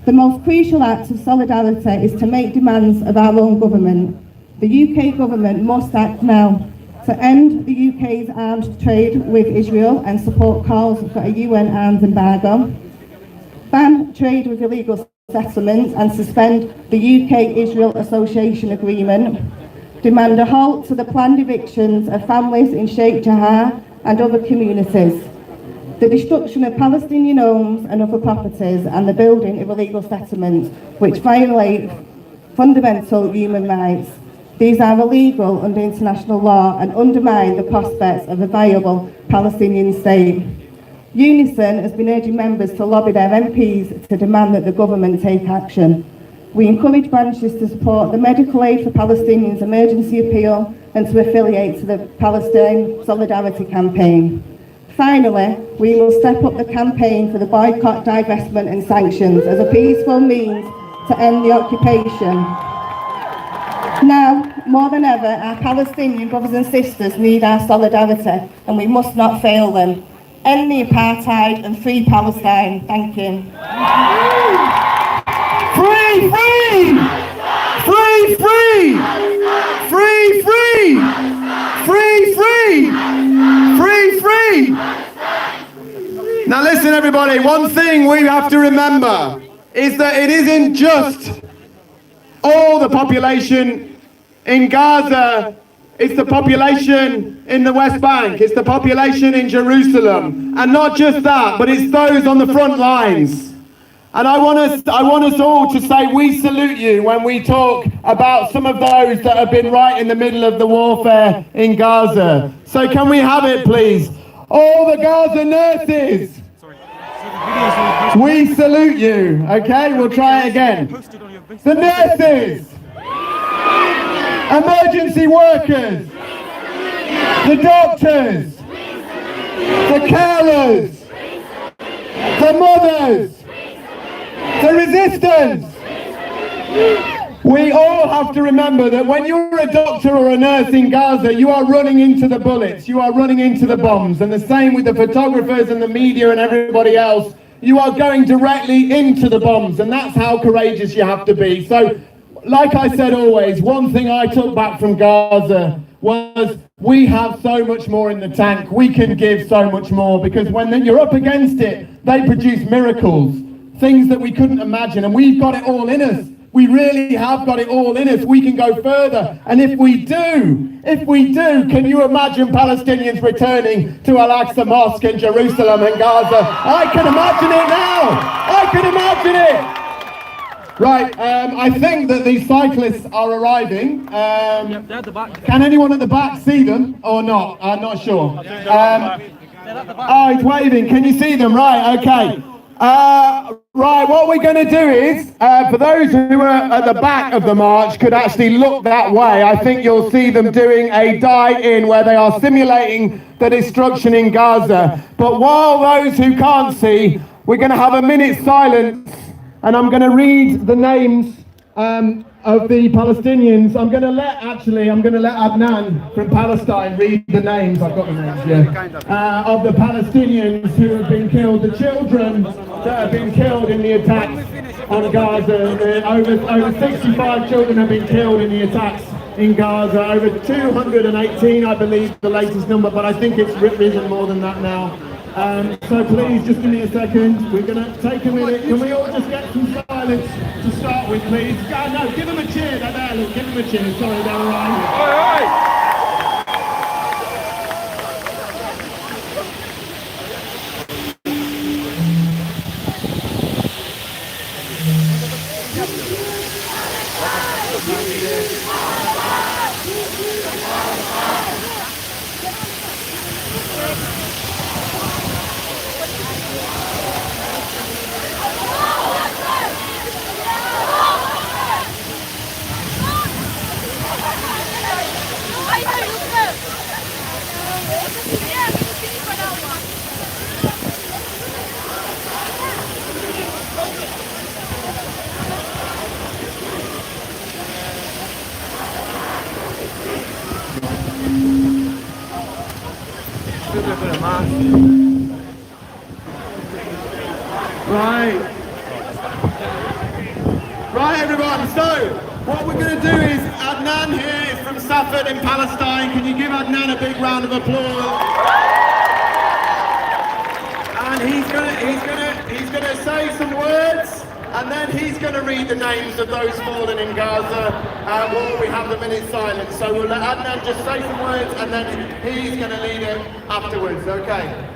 The most crucial act of solidarity is to make demands of our own government. The UK government must act now to end the UK's arms trade with Israel and support calls for a UN arms embargo, ban trade with illegal settlements and suspend the UK-Israel Association Agreement, demand a halt to the planned evictions of families in Sheikh Jarrah and other communities, the destruction of Palestinian homes and other properties and the building of illegal settlements which violate fundamental human rights. These are illegal under international law and undermine the prospects of a viable Palestinian state. Unison has been urging members to lobby their MPs to demand that the government take action. We encourage branches to support the Medical Aid for Palestinians emergency appeal and to affiliate to the Palestine Solidarity Campaign. Finally, we will step up the campaign for the boycott, divestment and sanctions as a peaceful means to end the occupation. Now, more than ever, our Palestinian brothers and sisters need our solidarity, and we must not fail them. End the apartheid and free Palestine. Thank you. Free, free! Free, free! Free, free! Free, free! Free, free! Now listen everybody, one thing we have to remember is that it isn't just all the population in Gaza, it's the population in the West Bank, it's the population in Jerusalem, and not just that, but it's those on the front lines. And I want us all to say we salute you when we talk about some of those that have been right in the middle of the warfare in Gaza. So can we have it, please? All the Gaza nurses, we salute you. Okay, we'll try it again. The nurses, emergency workers, the doctors, the carers, the mothers, the resistance. We all have to remember that when you're a doctor or a nurse in Gaza, you are running into the bullets, you are running into the bombs, and the same with the photographers and the media and everybody else. You are going directly into the bombs, and that's how courageous you have to be. So, like I said always, one thing I took back from Gaza was we have so much more in the tank. We can give so much more, because when you're up against it, they produce miracles. Things that we couldn't imagine, and we've got it all in us. We really have got it all in us. We can go further, and if we do, can you imagine Palestinians returning to Al-Aqsa Mosque in Jerusalem and Gaza? I can imagine it now. I can imagine it. Right, I think that these cyclists are arriving. Can anyone at the back see them or not? I'm not sure. Oh, he's waving. Can you see them? Right, okay. Right, what we're going to do is, for those who are at the back of the march could actually look that way, I think you'll see them doing a die-in where they are simulating the destruction in Gaza. But while those who can't see, we're going to have a minute's silence, and I'm going to read the names of the Palestinians. I'm going to let Adnan from Palestine read the names. I've got the names, yeah. Of the Palestinians who have been killed, the children that have been killed in the attacks on Gaza. Over 65 children have been killed in the attacks in Gaza. Over 218, I believe, the latest number, but I think it's risen more than that now. So please, just give me a second. We're going to take a minute. Can we all just get some silence to start with, please? No, give them a cheer. They're there, look. Give them a cheer. Sorry, they're arriving. Right, everyone, so what we're going to do is, Adnan here is from Safed in Palestine. Can you give Adnan a big round of applause? And he's gonna say some words, and then he's going to read the names of those fallen in Gaza while we have the minute silence. So we'll let Adnan just say some words, and then he's going to lead it afterwards, okay?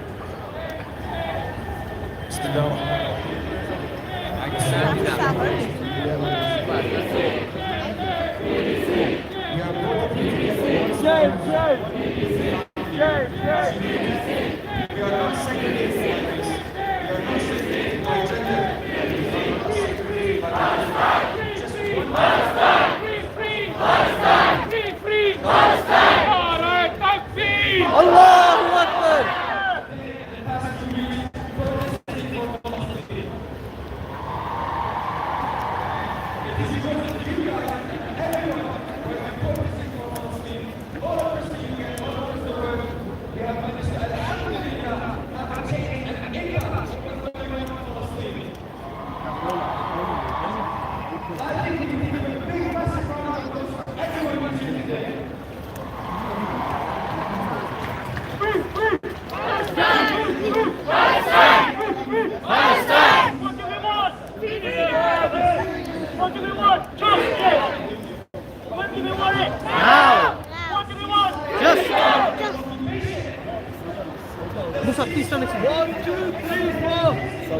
Did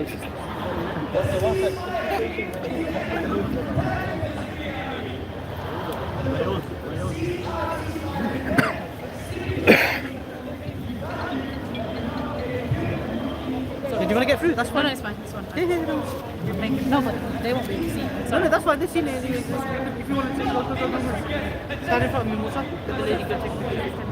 you want to get through? That's fine. No, it's fine. It's fine. Yeah, yeah, no. Thank you. No, but they won't be able to see. No, no, that's fine. They've seen it. If you want to take go. Stand in front of me, Musa. Let the lady go take the picture.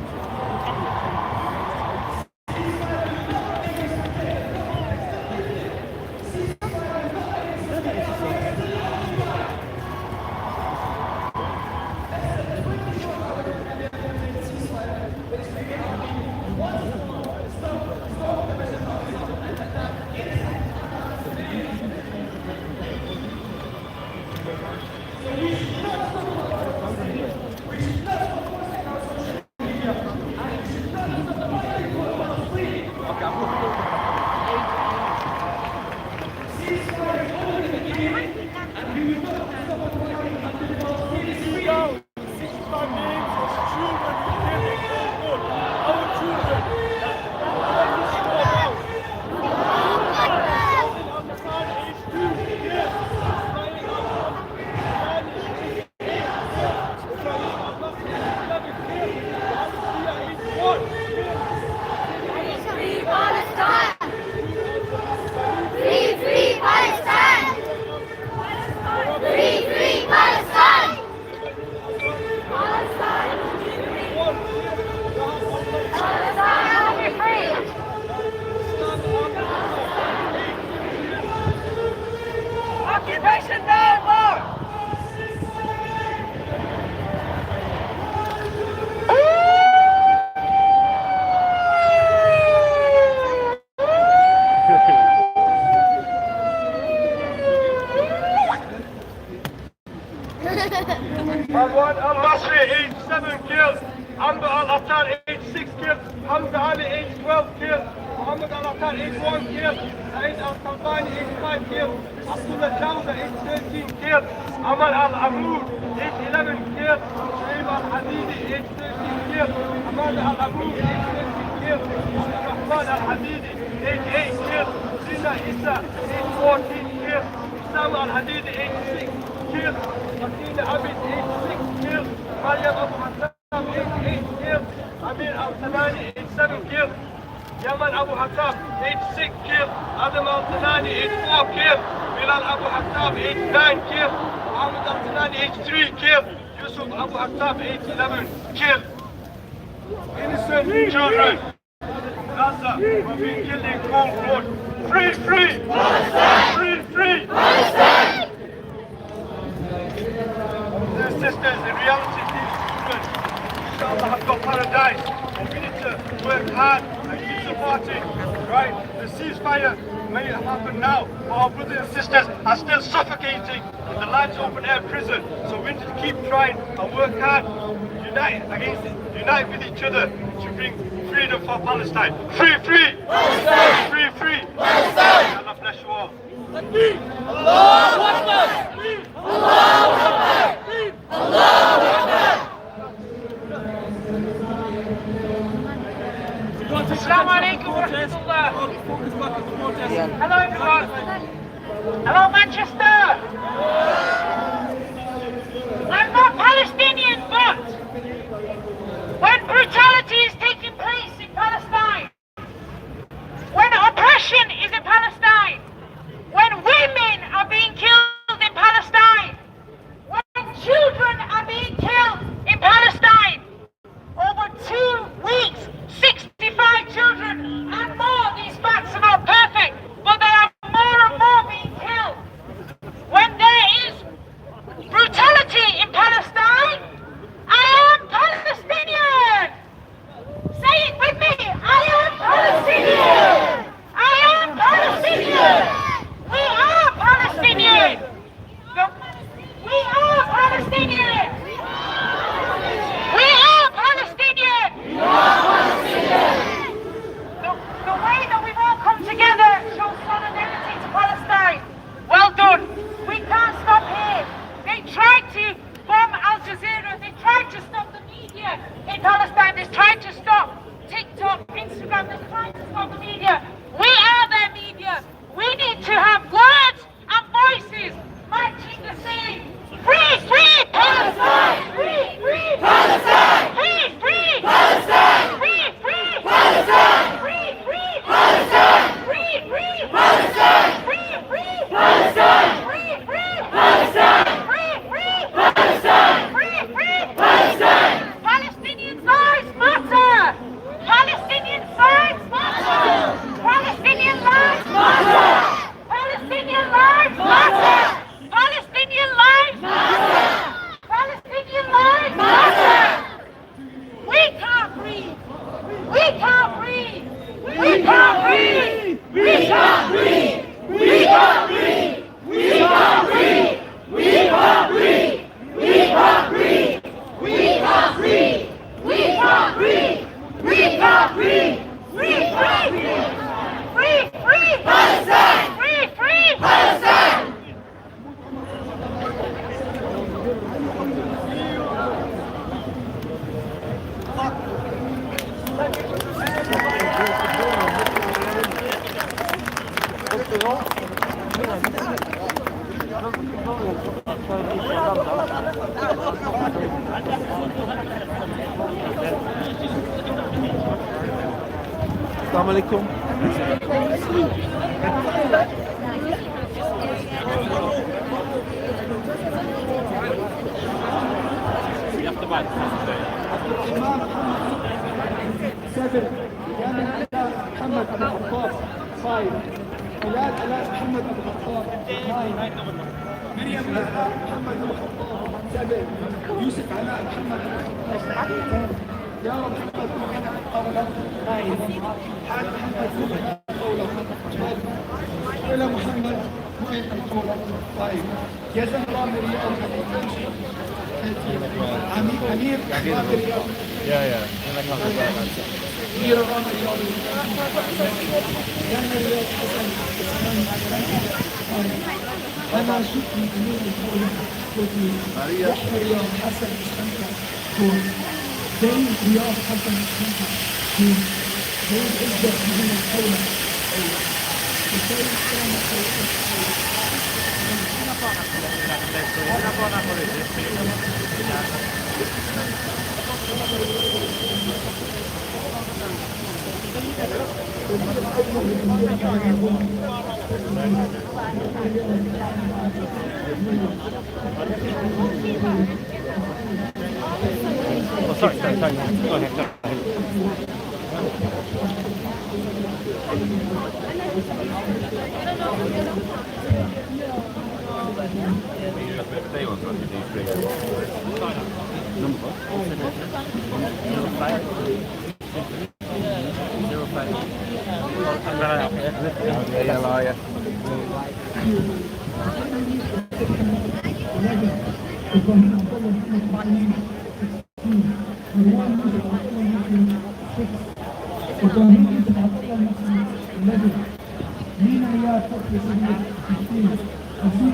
Marwan Al-Masri, age 7 kills. Amber Al-Attar, age 6 kills. Hamza Ali, age 12 kills. Muhammad Al-Attar, age 1 kill. Saeed Al-Talbani, age 5 kills. Abdullah Jawza, age 13 kills. Amal Al-Amoud, age 11 kills. Shaib Al-Hadidi, age 13 kills. Hamad Al-Amoud, age 13 kills. Rahman Al-Hadidi, age 8 kills. Zina Issa, age 14 kills. Isam Al-Hadidi, age 6 kills. Martina Abid, age 6 kills. Maryam Abu Hassan, age 8 kills. Amir Al-Tanani, age 7 kills. Yaman Abu Hattab, age 6 kills. Adam Al-Tanani, age 4 kills. Bilal Abu Hattab, age 9 kills. Muhammad Al-Tanani, age 3 kills. Yusuf Abu Hattab, age 11 kills. Innocent children, Gaza, were being killed in cold blood. Free, free! Free, free! Brothers and sisters, in reality, these children, inshallah, have got paradise. And we need to work hard and keep supporting, right? The ceasefire may happen now, but our brothers and sisters are still suffocating in the large open air prison. So we need to keep trying and work hard, unite with each other to bring freedom for Palestine. Free, free! Palestine! Free, free! Palestine! Allah bless you all. Allahu Akbar! Allahu Akbar! Allahu Akbar! Assalamu alaikum wa rahmatullah. Hello everyone. Hello Manchester. I'm not Palestinian, but when brutality is taking place in Palestine, when oppression is in Palestine, when women are being killed in Palestine, when children are being killed in Palestine, over 2 weeks, 65 children and more. These facts are not perfect, but there are more and more being killed. When there is brutality in Palestine, I am Palestinian. Palestine! Free, free! Palestine! Free, free! Palestine! Free, free! Palestine! Free, free! Palestine! Palestinian lives matter! Palestinian lives matter! Palestinian lives matter! Palestinian lives matter! Palestinian lives matter! Palestinian lives matter! We can't breathe! We can't breathe! We can't breathe! We can't breathe! We can't breathe! We can't breathe! We can't breathe! We can't breathe! We can't breathe! We can't breathe! We can't breathe! Free, free! Free, free! Palestine! Free, free! Palestine! السلام عليكم. محمد أبو الخطاب 5 بلال علاء محمد أبو الخطاب 9 مريم علاء محمد أبو الخطاب 7 يوسف علاء محمد أبو الخطاب 10 يارا محمد أبو الخطاب 9 حاد محمد فهد الدولة 10 إلى محمد وين الدولة 5 يزن رامي رياض أمير رامي رياض ميرا رامي رياض جنة رياض حسن أنا شكري أمير الدولة يحيى رياض حسن زين رياض حسن زين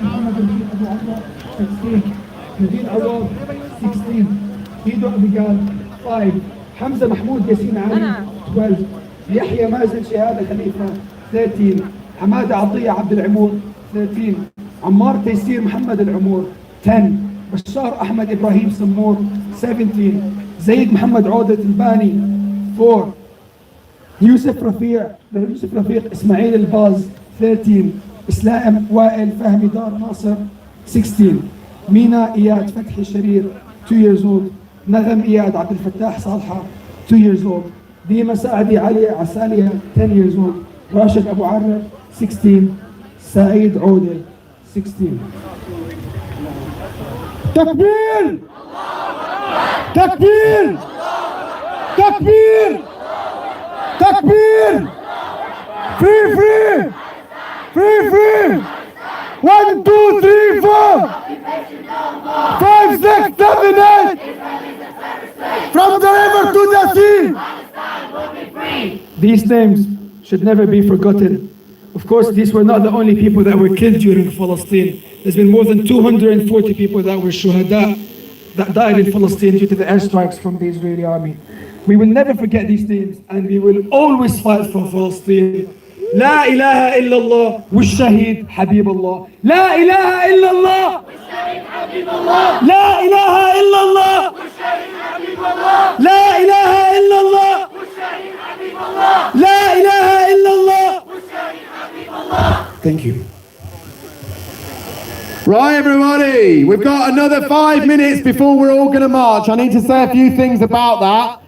عزة من الدولة زين نبيل عوض 16 ميدو أبيجال 5 حمزة محمود ياسين علي 12 يحيى مازن شهادة خليفة 13 حمادة عطية عبد العمور 13 عمار تيسير محمد العمور 10 بشار أحمد إبراهيم سمور 17 زيد محمد عودة الباني 4 يوسف رفيق إسماعيل الباز 13 إسلام وائل فهمي دار ناصر 16 مينا إياد فتحي شرير 2 years old نغم إياد عبد الفتاح صالحة 2 years old ديما سعدي علي عسالية 10 years old راشد أبو عرب 16 سعيد عودة 16 تكبير تكبير تكبير تكبير فري فري فري فري 1 2 3 4 5 6 7 8 from the river to the sea. These names should never be forgotten. Of course, these were not the only people that were killed during Palestine. There's been more than 240 people that were shuhada that died in Palestine due to the airstrikes from the Israeli army. We will never forget these names, and we will always fight for Palestine. لا إله إلا الله والشهيد حبيب الله. لا إله إلا الله والشهيد حبيب الله. لا إله إلا الله والشهيد حبيب الله. لا إله إلا الله والشهيد حبيب الله. لا إله إلا الله والشهيد حبيب Thank you. Right, everybody, we've got another 5 minutes before we're all going to march. I need to say a few things about that.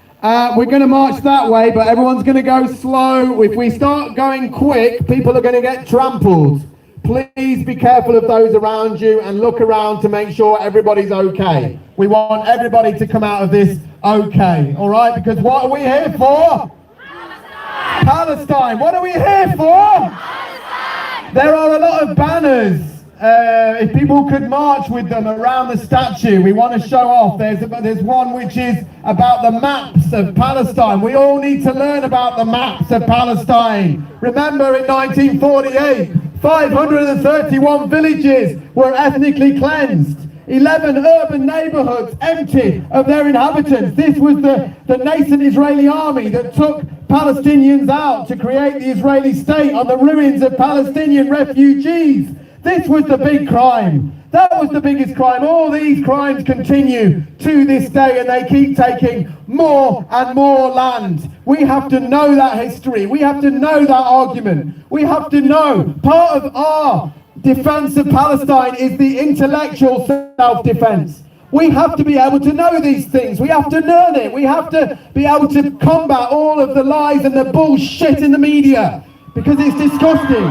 We're going to march that way, but everyone's going to go slow. If we start going quick, people are going to get trampled. Please be careful of those around you and look around to make sure everybody's okay. We want everybody to come out of this okay, all right? Because what are we here for? Palestine! Palestine. What are we here for? Palestine! There are a lot of banners. If people could march with them around the statue, we want to show off. There's one which is about the maps of Palestine. We all need to learn about the maps of Palestine. Remember, in 1948, 531 villages were ethnically cleansed. 11 urban neighborhoods emptied of their inhabitants. This was the nascent Israeli army that took Palestinians out to create the Israeli state on the ruins of Palestinian refugees. This was the big crime. That was the biggest crime. All these crimes continue to this day, and they keep taking more and more land. We have to know that history. We have to know that argument. We have to know part of our defense of Palestine is the intellectual self-defense. We have to be able to know these things. We have to learn it. We have to be able to combat all of the lies and the bullshit in the media, because it's disgusting.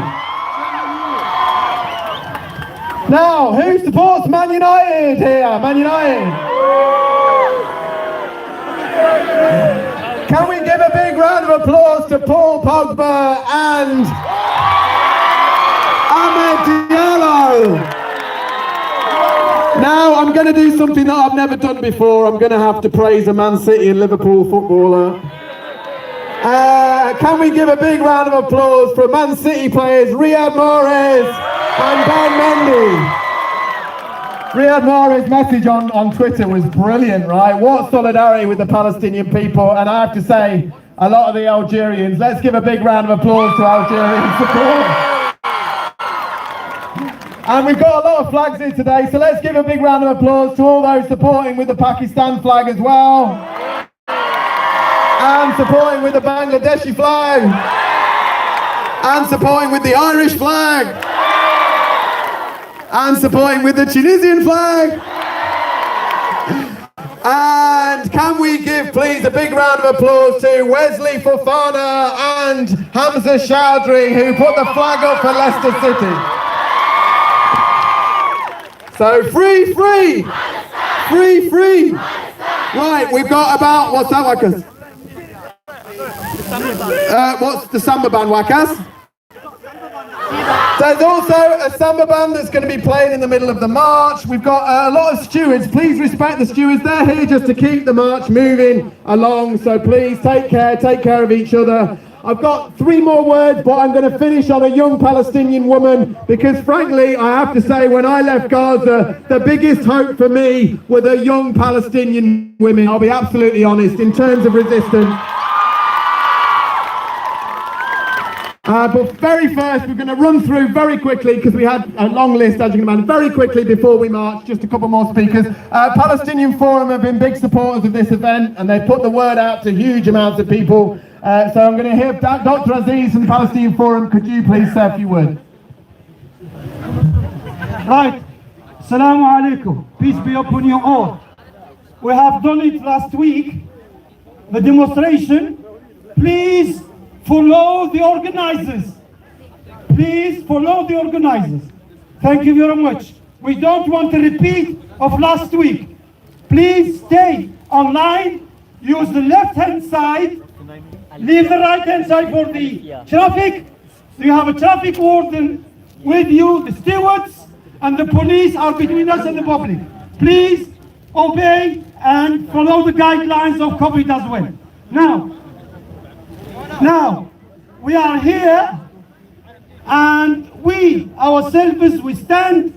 Now, who supports Man United here? Man United. Can we give a big round of applause to Paul Pogba and Ahmed Diallo? Now, I'm going to do something that I've never done before. I'm going to have to praise a Man City and Liverpool footballer. Can we give a big round of applause for Man City players Riyad Mahrez and Ben Mendy? Riyad Mahrez's message on Twitter was brilliant, right? What solidarity with the Palestinian people. And I have to say, a lot of the Algerians, let's give a big round of applause to Algerian support. And we've got a lot of flags here today, so let's give a big round of applause to all those supporting with the Pakistan flag as well. And supporting with the Bangladeshi flag. And supporting with the Irish flag. And supporting with the Tunisian flag. And can we give, please, a big round of applause to Wesley Fofana and Hamza Chowdhury, who put the flag up for Leicester City. So free, free. Free, free. Right, we've got about, what's that, Wakas? What's the samba band, Wakas? There's also a samba band that's going to be playing in the middle of the march. We've got a lot of stewards. Please respect the stewards. They're here just to keep the march moving along. So please take care of each other. I've got 3 more words, but I'm going to finish on a young Palestinian woman, because frankly, I have to say, when I left Gaza, the biggest hope for me were the young Palestinian women. I'll be absolutely honest, in terms of resistance. But very first, we're going to run through very quickly, because we had a long list, as you can imagine, very quickly before we march, just a couple more speakers. Palestinian Forum have been big supporters of this event, and they've put the word out to huge amounts of people. So I'm going to hear Dr. Aziz from the Palestinian Forum. Could you please say a few words? Right. Assalamu alaikum. Peace be upon you all. We have done it last week, the demonstration. Please follow the organizers. Please follow the organizers. Thank you very much. We don't want a repeat of last week. Please stay online. Use the left-hand side. Leave the right-hand side for the traffic. You have a traffic warden with you, the stewards, and the police are between us and the public. Please obey and follow the guidelines of COVID as well. Now, we are here, and we ourselves, we stand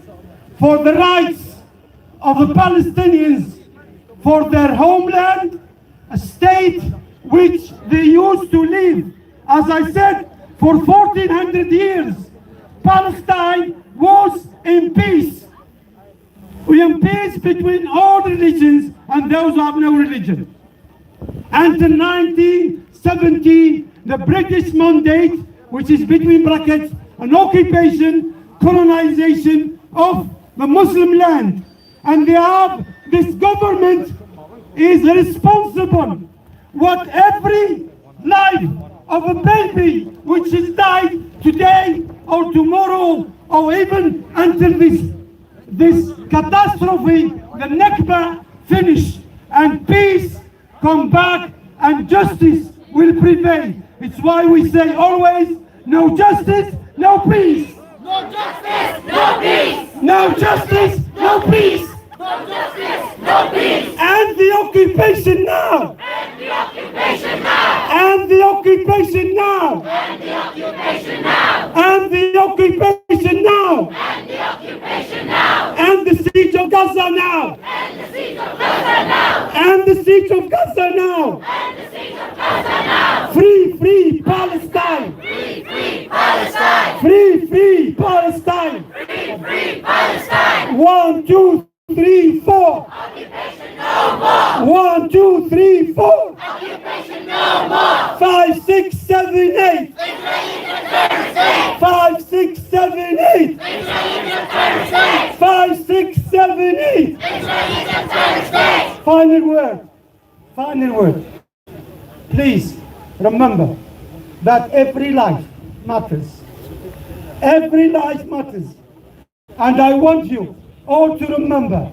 for the rights of the Palestinians, for their homeland, a state which they used to live, as I said, for 1400 years. Palestine was in peace. We in peace between all religions and those who have no religion. Until 1917, the British mandate, which is between brackets an occupation, colonization of the Muslim land. And this government is responsible what every life of a baby which is died today or tomorrow or even until this catastrophe, the Nakba, finish and peace come back and justice will prevail. It's why we say always, no justice, no peace. No justice, no peace. No justice, no peace. No justice, no peace. And the occupation now. And the occupation now. And the occupation now. And the occupation now. And the occupation now. And the occupation now. And the siege of Gaza now. And the siege of Gaza now. And the siege of Gaza now. And the siege of Gaza now. Free, free Palestine. Free, free Palestine. Free, free Palestine. Free, free Palestine. 1, 2, 3, 4. Occupation no more. 1, 2, 3, 4. Occupation no more. 5, 6, 7, 8. Israelis a terrorist state. 5, 6, 7, 8. Israelis a terrorist state. 5, 6, 7, 8. Israelis a terrorist state. Final word. Final word. Please remember that every life matters. Every life matters. And I want you all to remember,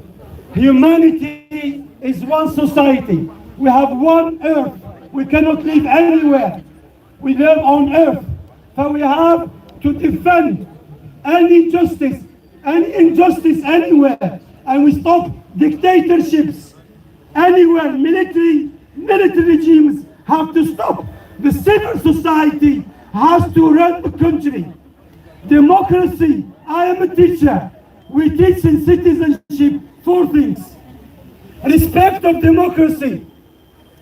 humanity is one society. We have one earth. We cannot live anywhere. We live on earth. So we have to defend any justice, any injustice anywhere. And we stop dictatorships anywhere. Military regimes have to stop. The civil society has to run the country. Democracy, I am a teacher. We teach in citizenship 4 things. Respect of democracy.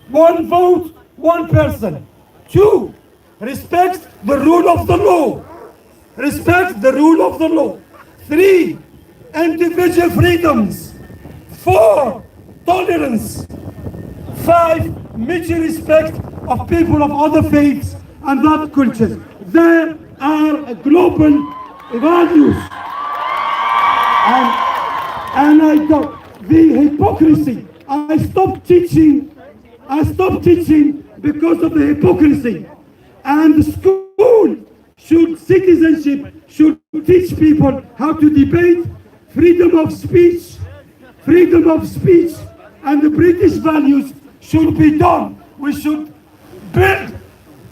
1 vote, 1 person. 2, respect the rule of the law. Respect the rule of the law. 3, individual freedoms. 4, tolerance. 5, mutual respect of people of other faiths and other cultures. There are global values. And I got the hypocrisy. I stopped teaching because of the hypocrisy. And the school citizenship should teach people how to debate, freedom of speech, and the British values should be done. We should build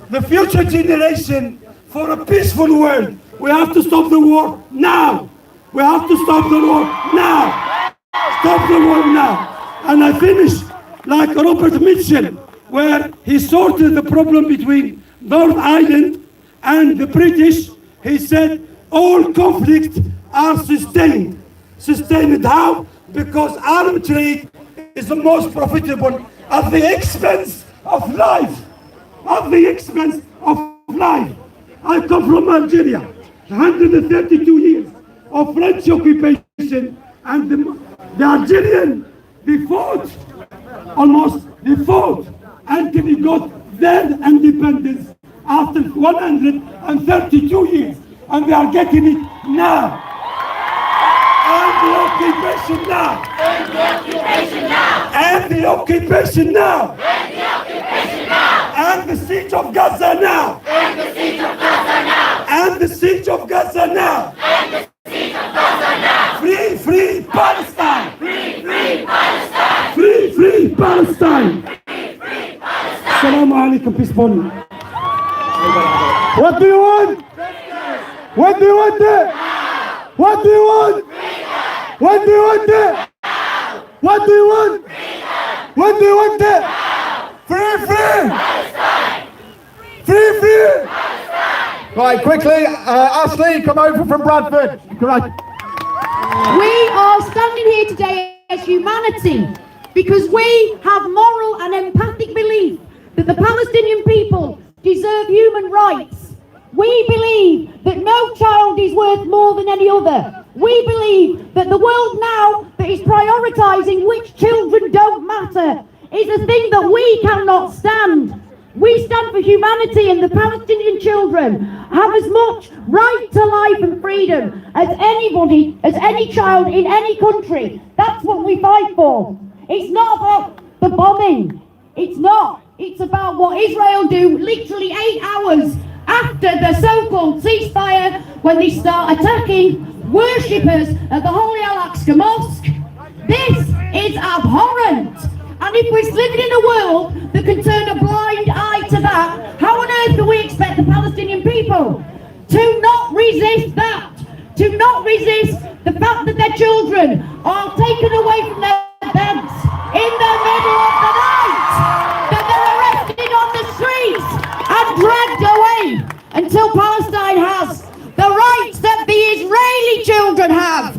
the future generation for a peaceful world. We have to stop the war now. We have to stop the war now. Stop the war now. And I finish like Robert Mitchell, where he sorted the problem between North Ireland and the British. He said all conflicts are sustained. Sustained how? Because arms trade is the most profitable at the expense of life. At the expense of life. I come from Algeria, 132 years of French occupation, and the Algerian, they fought until we got their independence after 132 years, and they are getting it now. And the occupation now. And the occupation now. And the occupation now. And the occupation now. And the siege of Gaza now. And the siege of Gaza now. And the siege of Gaza now. And the siege of Gaza now. Free, free Palestine. Free, free Palestine. Free, free Palestine. Free, free Palestine. Assalamu alaikum, peace upon you. What do you want? What do you want there? What do you want? What do you want there? What do you want? What do you want there? Free, free! Free, free! Right, quickly, Ashley, come over from Bradford. Come on. We are standing here today as humanity because we have moral and empathic belief that the Palestinian people deserve human rights. We believe that no child is worth more than any other. We believe that the world now that is prioritising which children don't matter is a thing that we cannot stand. We stand for humanity, and the Palestinian children have as much right to life and freedom as anybody, as any child in any country. That's what we fight for. It's not about the bombing. It's not. It's about what Israel do literally 8 hours after the so-called ceasefire, when they start attacking worshippers at the Holy Al-Aqsa Mosque. This is abhorrent. And if we're living in a world that can turn a blind eye to that, how on earth do we expect the Palestinian people to not resist that? To not resist the fact that their children are taken away from their beds in the middle of the night, that they're arrested on the streets and dragged away until Palestine has the rights that the Israeli children have.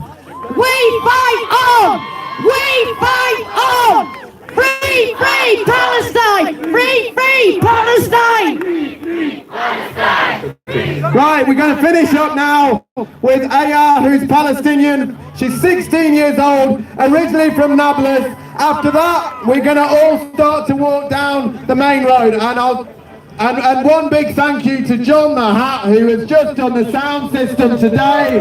We fight on! We fight on! Free, free Palestine! Free, free Palestine! Free Palestine! Right, we're going to finish up now with Aya, who's Palestinian. She's 16 years old, originally from Nablus. After that, we're going to all start to walk down the main road, and one big thank you to John the Hat, who has just done the sound system today.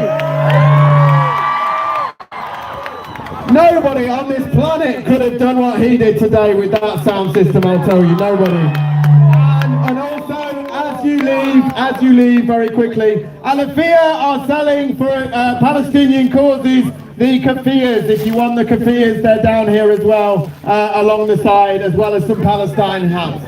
Nobody on this planet could have done what he did today with that sound system, I'll tell you, nobody. And also, as you leave very quickly, Alafia are selling for Palestinian causes the kafiyas. If you want the kafiyas, they're down here as well, along the side, as well as some Palestine hats.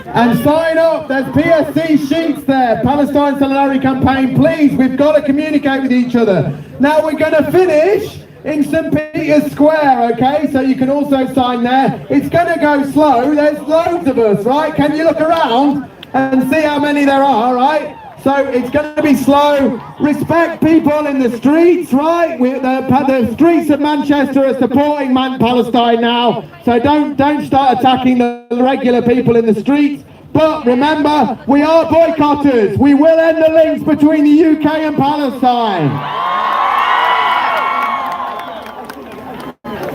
And sign up, there's PSC sheets there, Palestine Solidarity Campaign. Please, we've got to communicate with each other. Now we're going to finish in St. Peter's Square, okay? So you can also sign there. It's going to go slow. There's loads of us, right? Can you look around and see how many there are, right? So it's going to be slow. Respect people in the streets, right? The streets of Manchester are supporting Palestine now. So don't start attacking the regular people in the streets. But remember, we are boycotters. We will end the links between the UK and Palestine.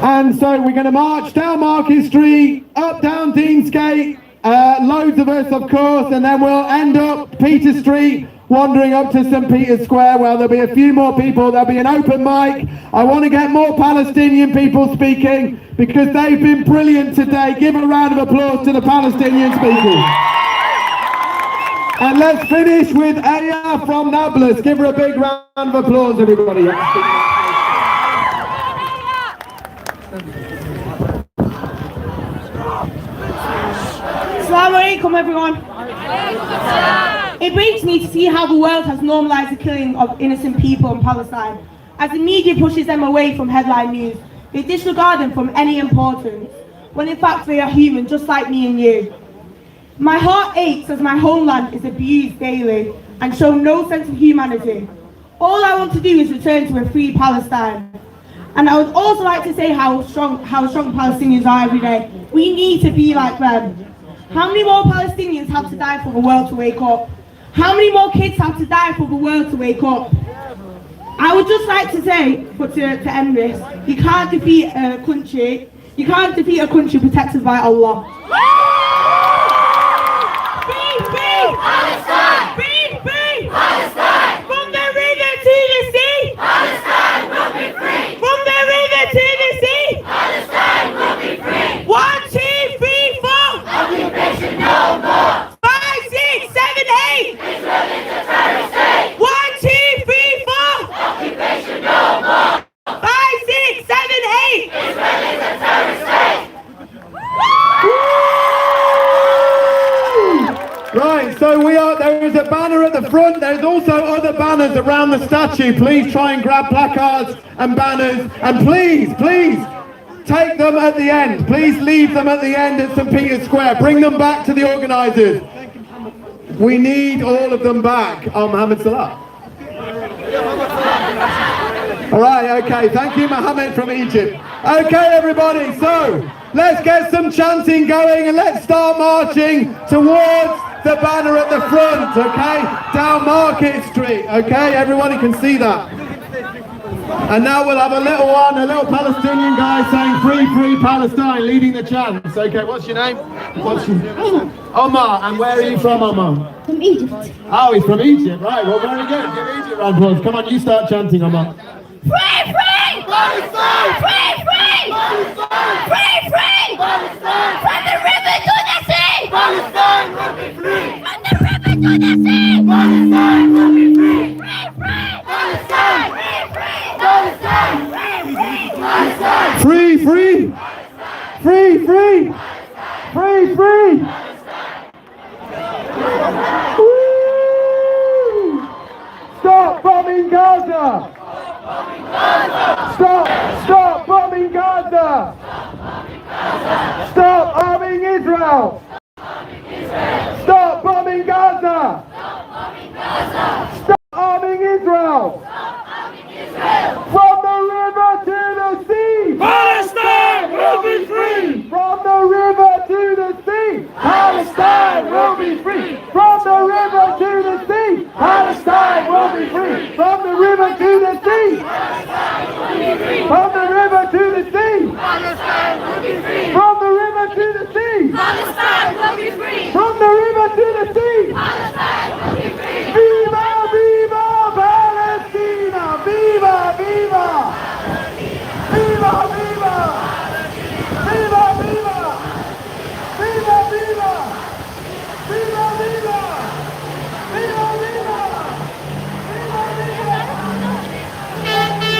And so we're going to march down Market Street, up down Deansgate, loads of us of course, and then we'll end up Peter Street, wandering up to St. Peter's Square, where there'll be a few more people. There'll be an open mic. I want to get more Palestinian people speaking, because they've been brilliant today. Give a round of applause to the Palestinian speakers. And let's finish with Aya from Nablus. Give her a big round of applause, everybody. Assalamu alaikum, everyone. It breaks me to see how the world has normalized the killing of innocent people in Palestine. As the media pushes them away from headline news, they disregard them from any importance, when in fact they are human, just like me and you. My heart aches as my homeland is abused daily and show no sense of humanity. All I want to do is return to a free Palestine. And I would also like to say how strong Palestinians are every day. We need to be like them. How many more Palestinians have to die for the world to wake up? How many more kids have to die for the world to wake up? I would just like to say, to end this, you can't defeat a country protected by Allah. Free, free! Palestine! Free, free! Palestine! From the river to the sea! Palestine will be free! From the river to the sea! Palestine will be free! 1, 2, 3, 4! Occupation no more! 5, 6, 7, 8! Israel is a terrorist state! 1, 2, 3, 4! Occupation no more! 5, 6, 7, 8! Israel is a terrorist state! Right, so there is a banner at the front. There's also other banners around the statue. Please try and grab placards and banners. And please, take them at the end. Please leave them at the end at St. Peter's Square. Bring them back to the organisers. We need all of them back. Oh, Mohammed Salah. All right, okay. Thank you, Mohammed from Egypt. Okay, everybody. So let's get some chanting going and let's start marching towards the banner at the front, okay? Down Market Street, okay? Everybody can see that. And now we'll have a little one, a little Palestinian guy saying free, free Palestine, leading the chants. Okay, what's your name? What's your name? Omar. And where are you from, Omar? From Egypt. Oh, he's from Egypt, right. Well, very good. Give Egypt a round of applause. Come on, you start chanting, Omar. Free, free! Palestine! Free, free! Palestine! Free, free! Palestine! From the river to the sea! Palestine will be free! From the river to the sea! Palestine will be free! Free, free! Palestine! Free, free! Palestine! Free, free! Palestine! Free, free! Free, free! Free, free! Woo! Stop bombing Gaza! Stop bombing Gaza! Stop arming Israel! Stop bombing Gaza! Stop arming Israel! From the river to the sea! Palestine will be free! From the river to the sea! Palestine will be free! From the river to the sea! Palestine will be free! From the river to the sea! From the river to the sea! Palestine will be free! From the river to the sea! Palestine will be free! From the river to the sea! Palestine will be free! Viva, viva Palestina! Viva, viva! Viva, viva! Viva, viva! Viva, viva! Viva, viva! Viva, viva! Viva, viva!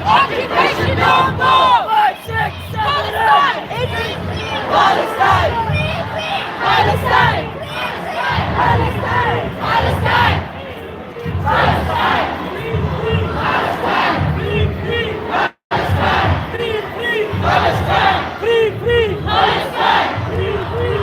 Occupation no more! 5, 6, 7, Palestine! Palestine! Palestine! Palestine! Palestine! Palestine! Palestine! Free, free! Palestine! Free, free! Palestine! Free, free!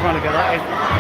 Trying to get that in.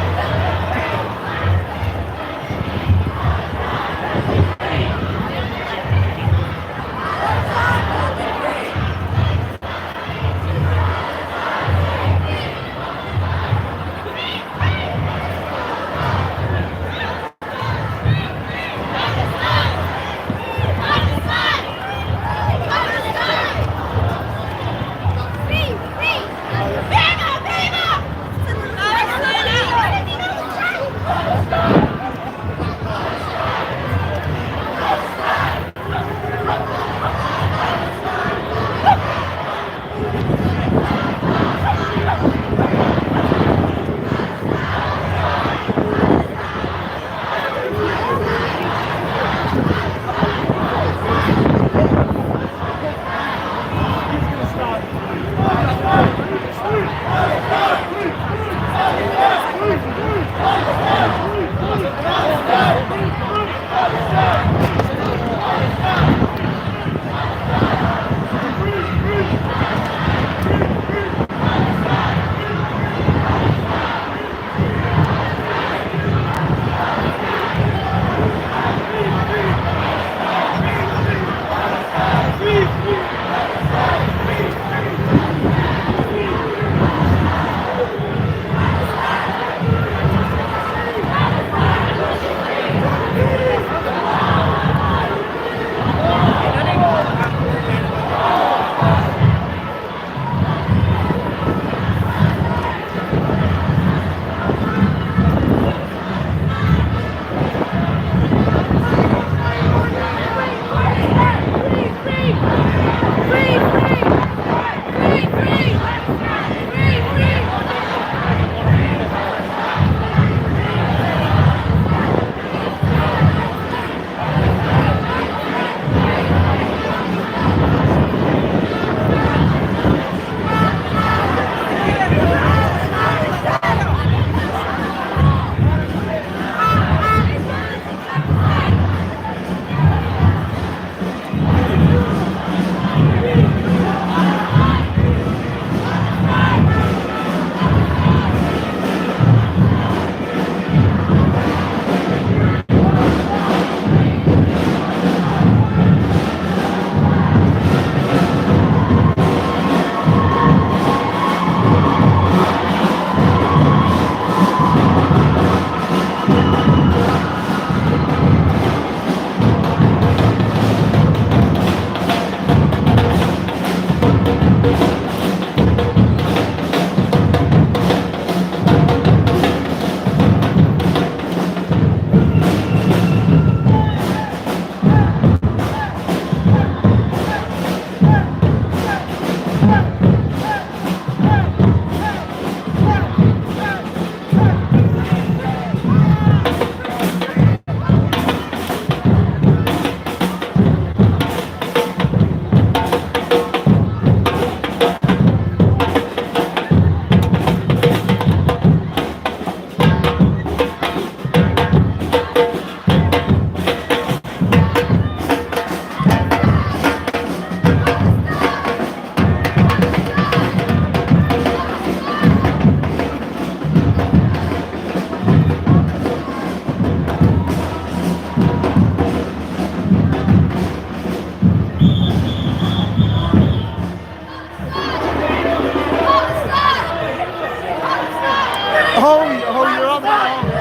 you're on now.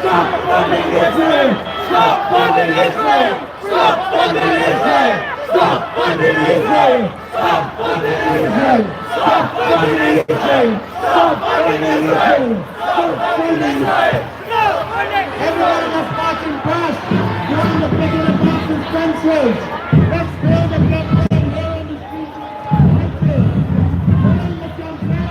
Stop funding Israel! Stop funding Israel! Stop funding Israel! Stop funding Israel! Stop funding Israel! Stop funding Israel! Stop funding Israel! Stop funding Israel! Everyone that's marching past, you want to pick it apart and fences. Let's build a campaign here on the streets of Texas. Build the campaign.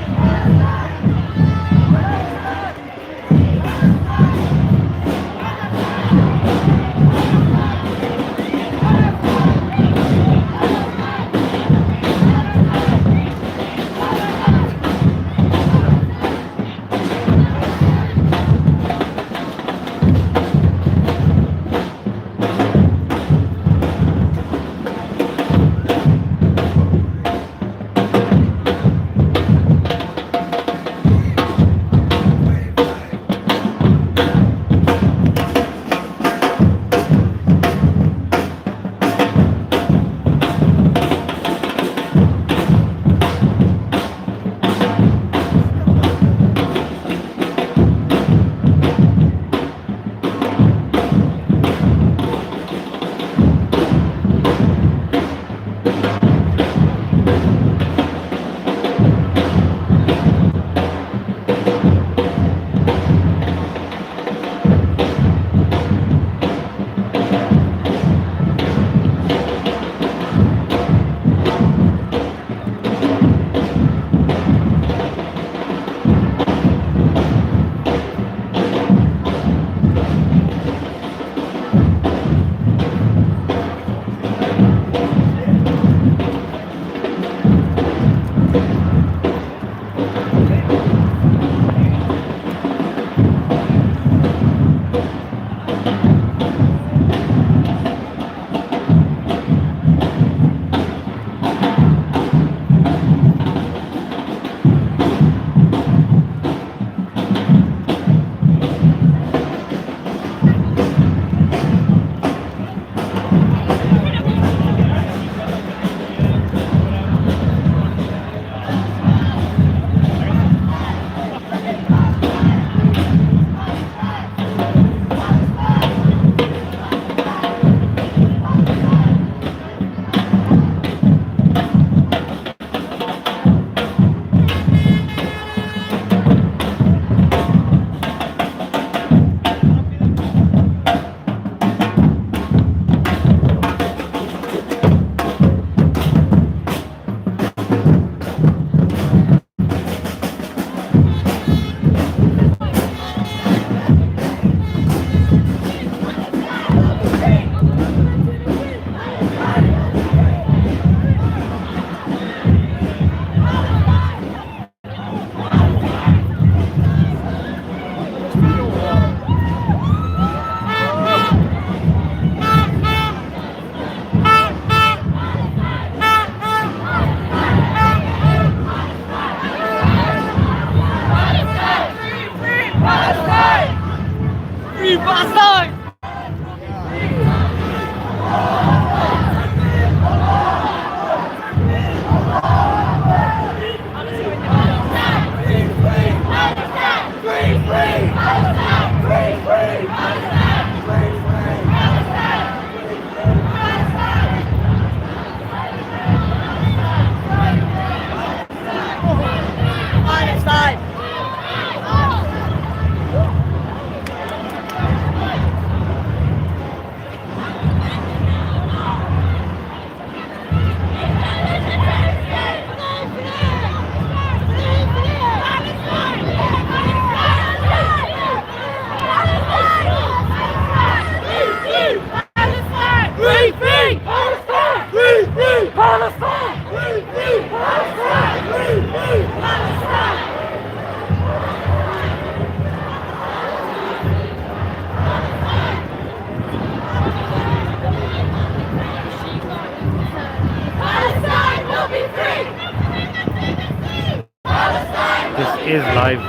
This is live,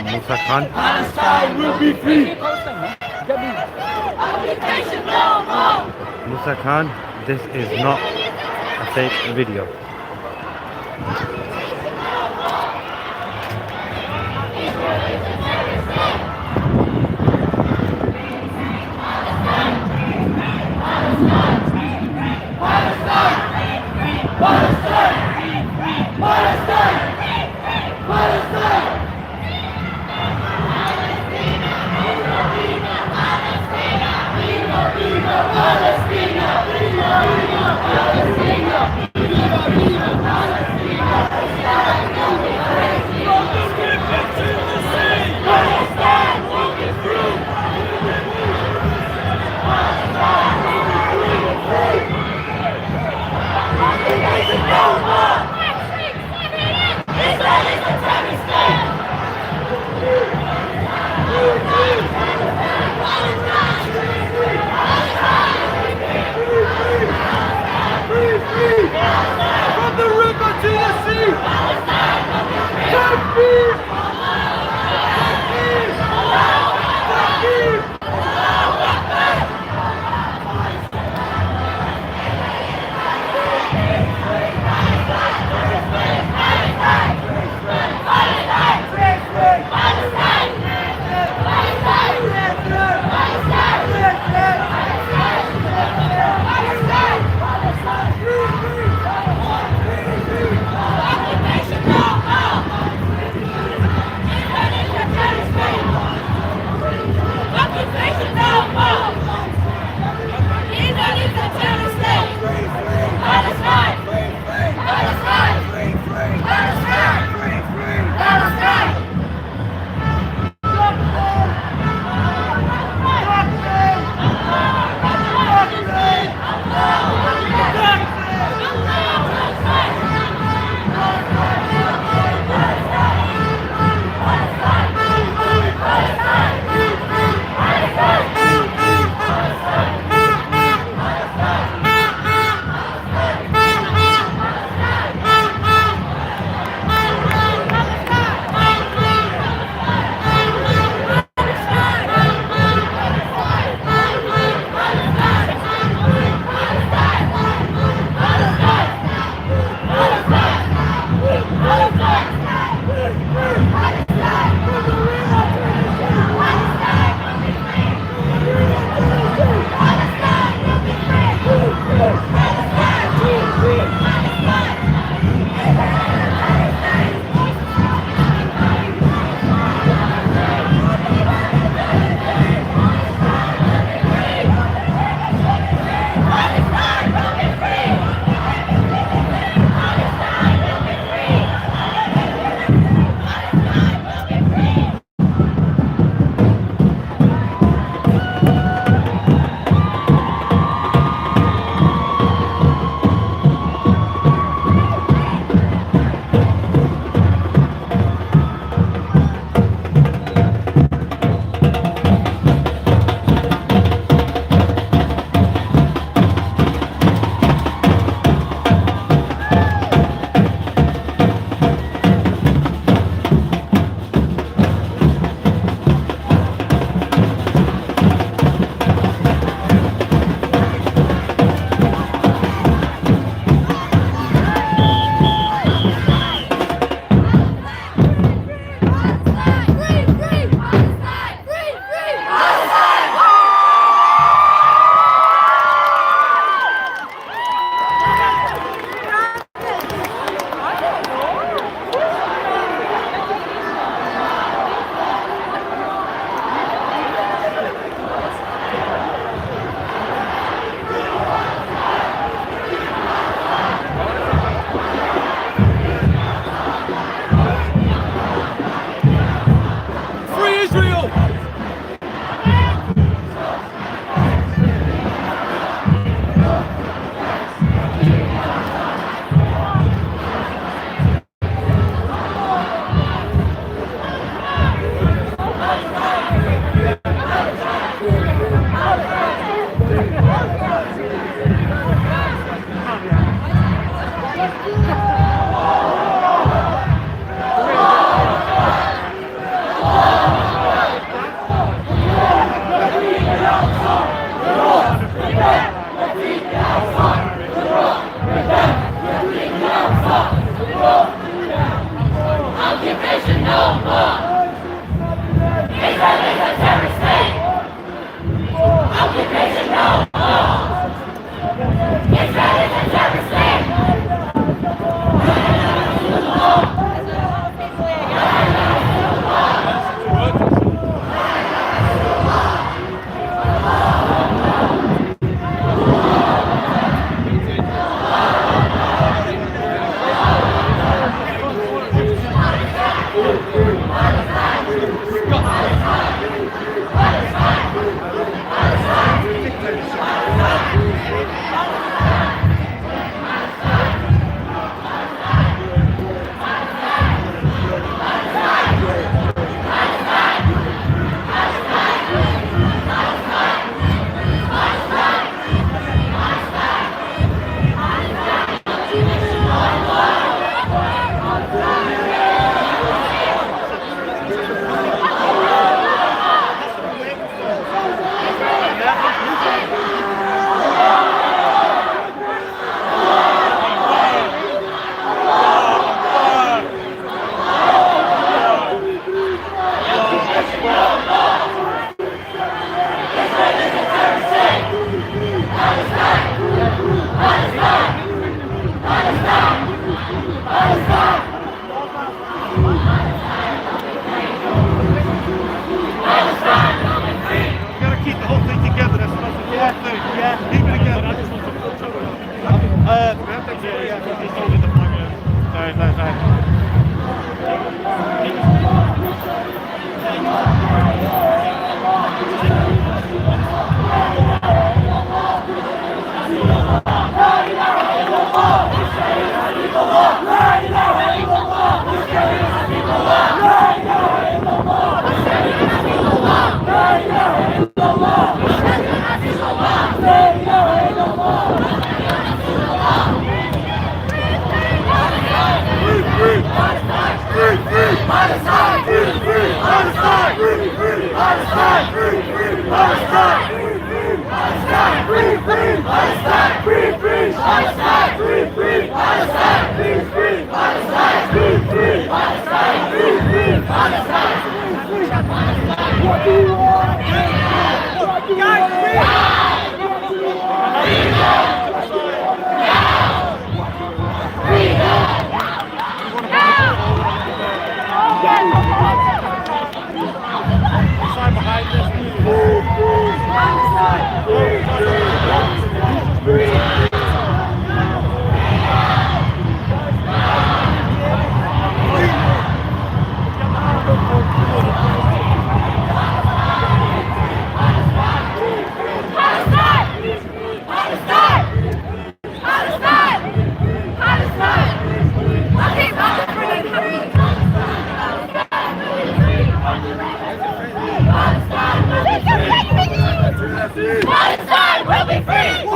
Musa Khan. Palestine will be free! education no more. Musa Khan, this is not a fake video. Palestina, What do you want? What do you Palestine will be free!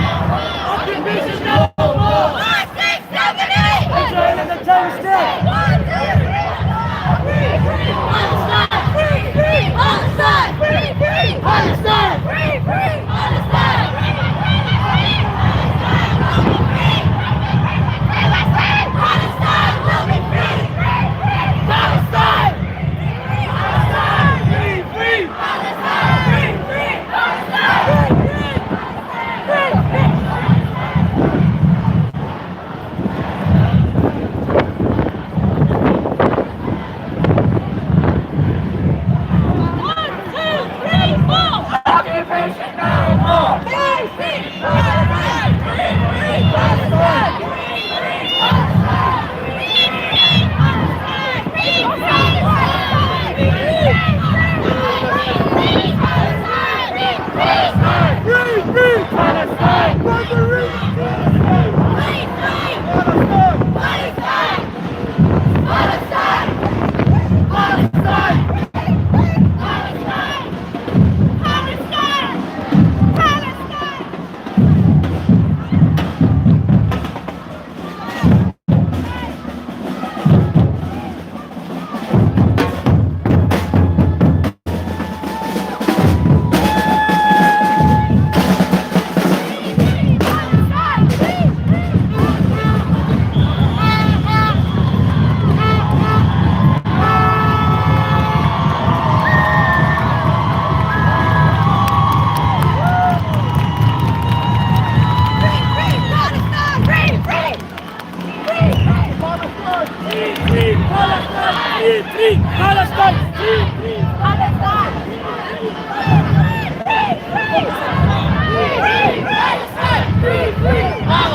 Occupation no more! Israel is a terrorist state! Free, free! Palestine! Free, free! Palestine! Free, free! Palestine! Free, free! Palestine! Palestine will be free! Palestine! Free, free! Palestine! Free, free! Palestine! Free, free! Occupation no more! Free, free! Palestine! Free, free! Palestine! Free, free! Palestine! Free, free! Palestine! Free, free! Palestine!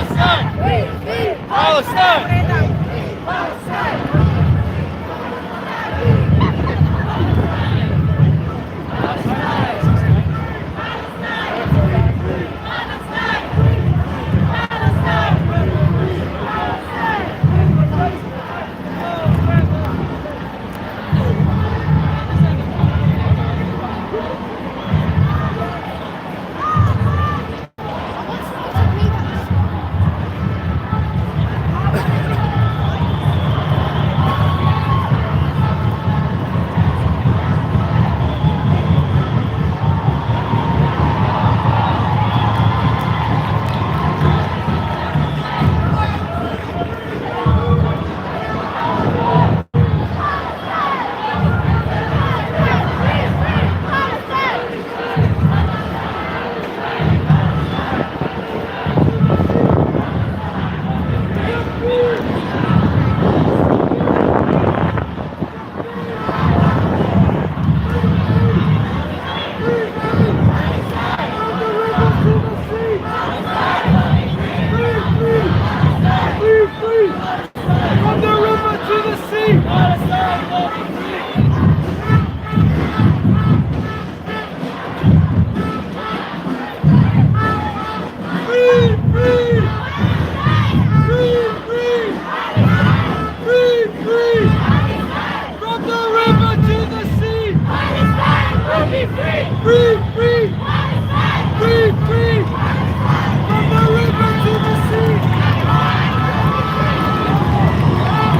Palestine! Palestine!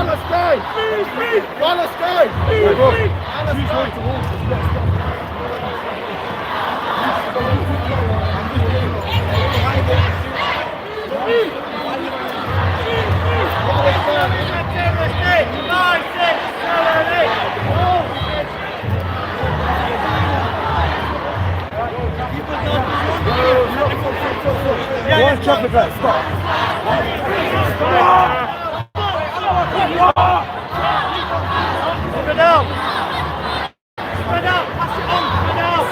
Palestine! Palestine! Palestine! One chocolate glass, stop. Spread out! Spread out! Pass it on! Spread out!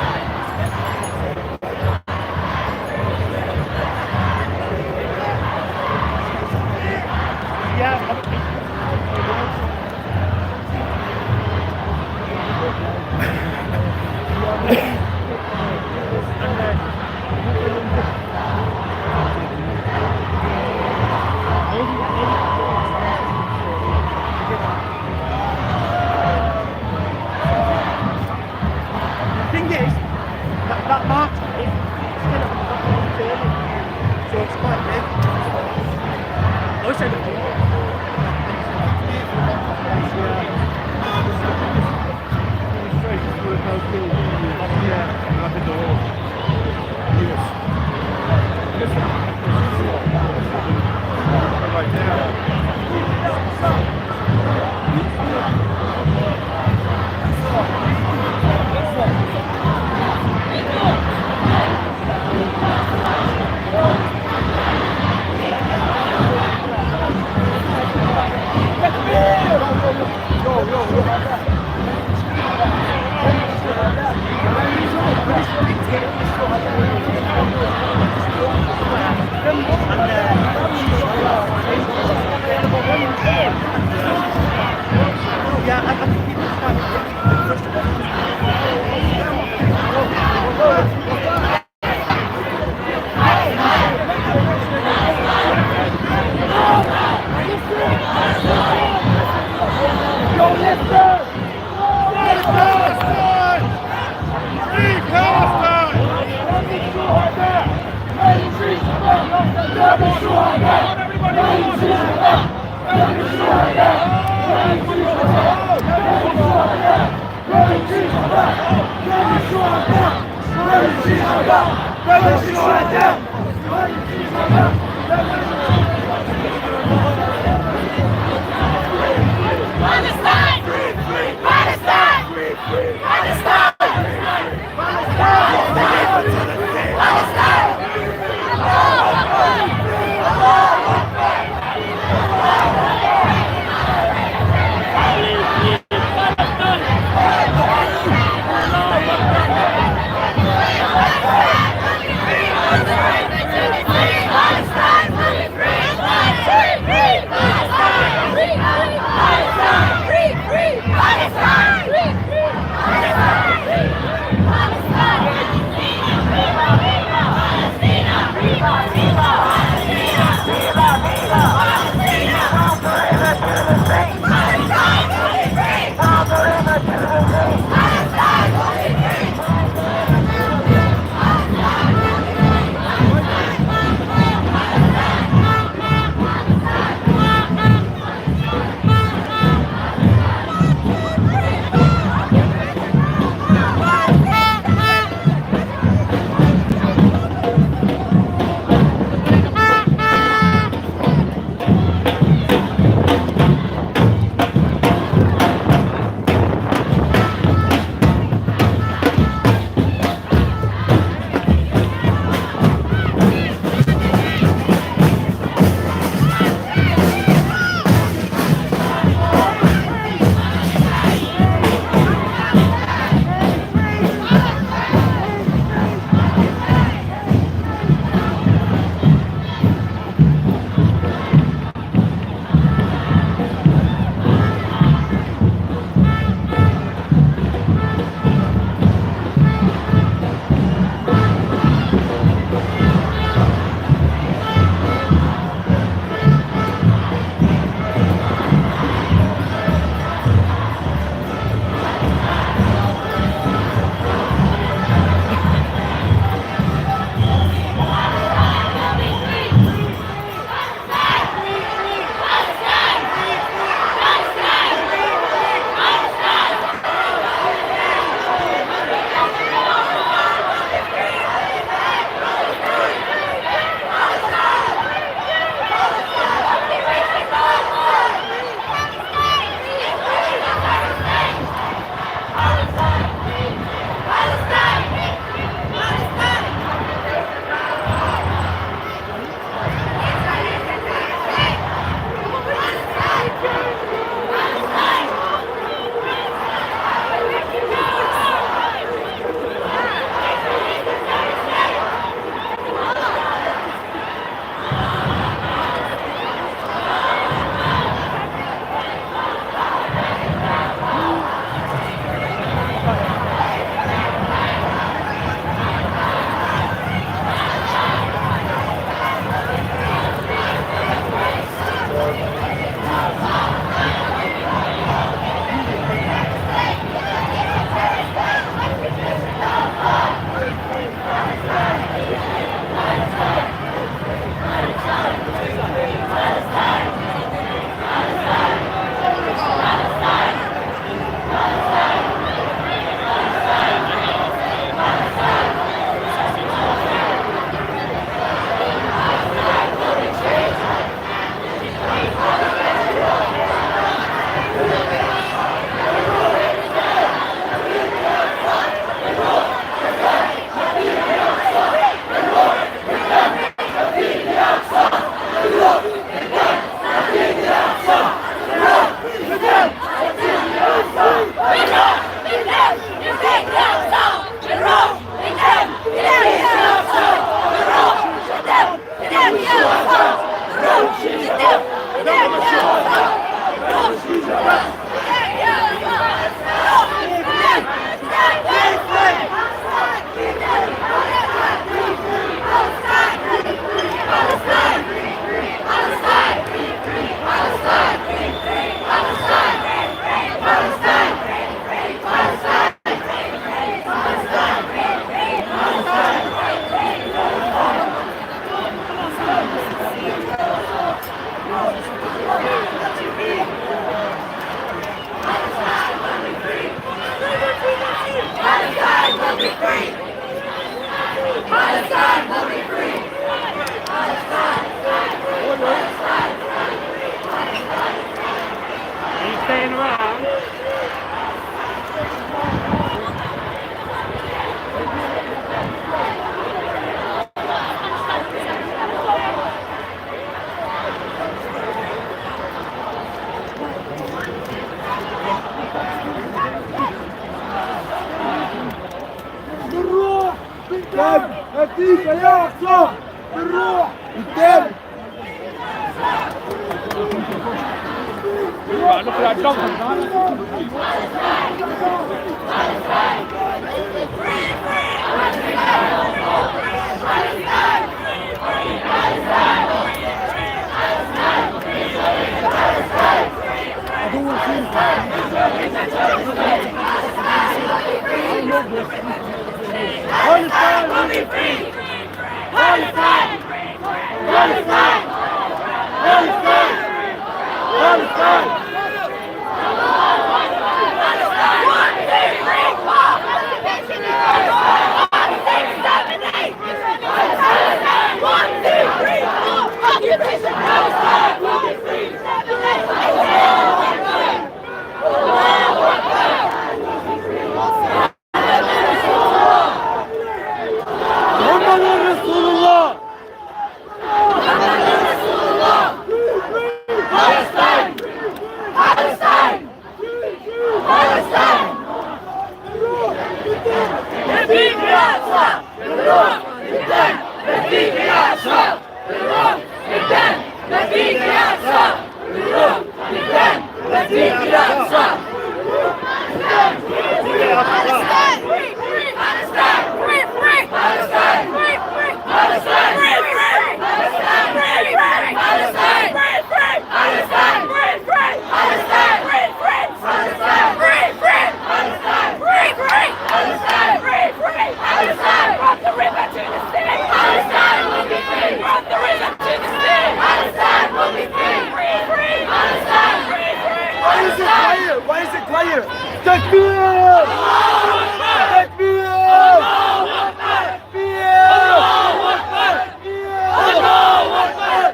That mark is still at the bottom of the journey, so it's quite big. I wish I could do it. Palestine! الدم هديك يا أقصى بالروح الدم Palestine will be free! Palestine! Palestine! Palestine! Palestine! Why is it quiet? Takbir! Takbir! Allahu Akbar! Allahu Akbar! Allahu Akbar!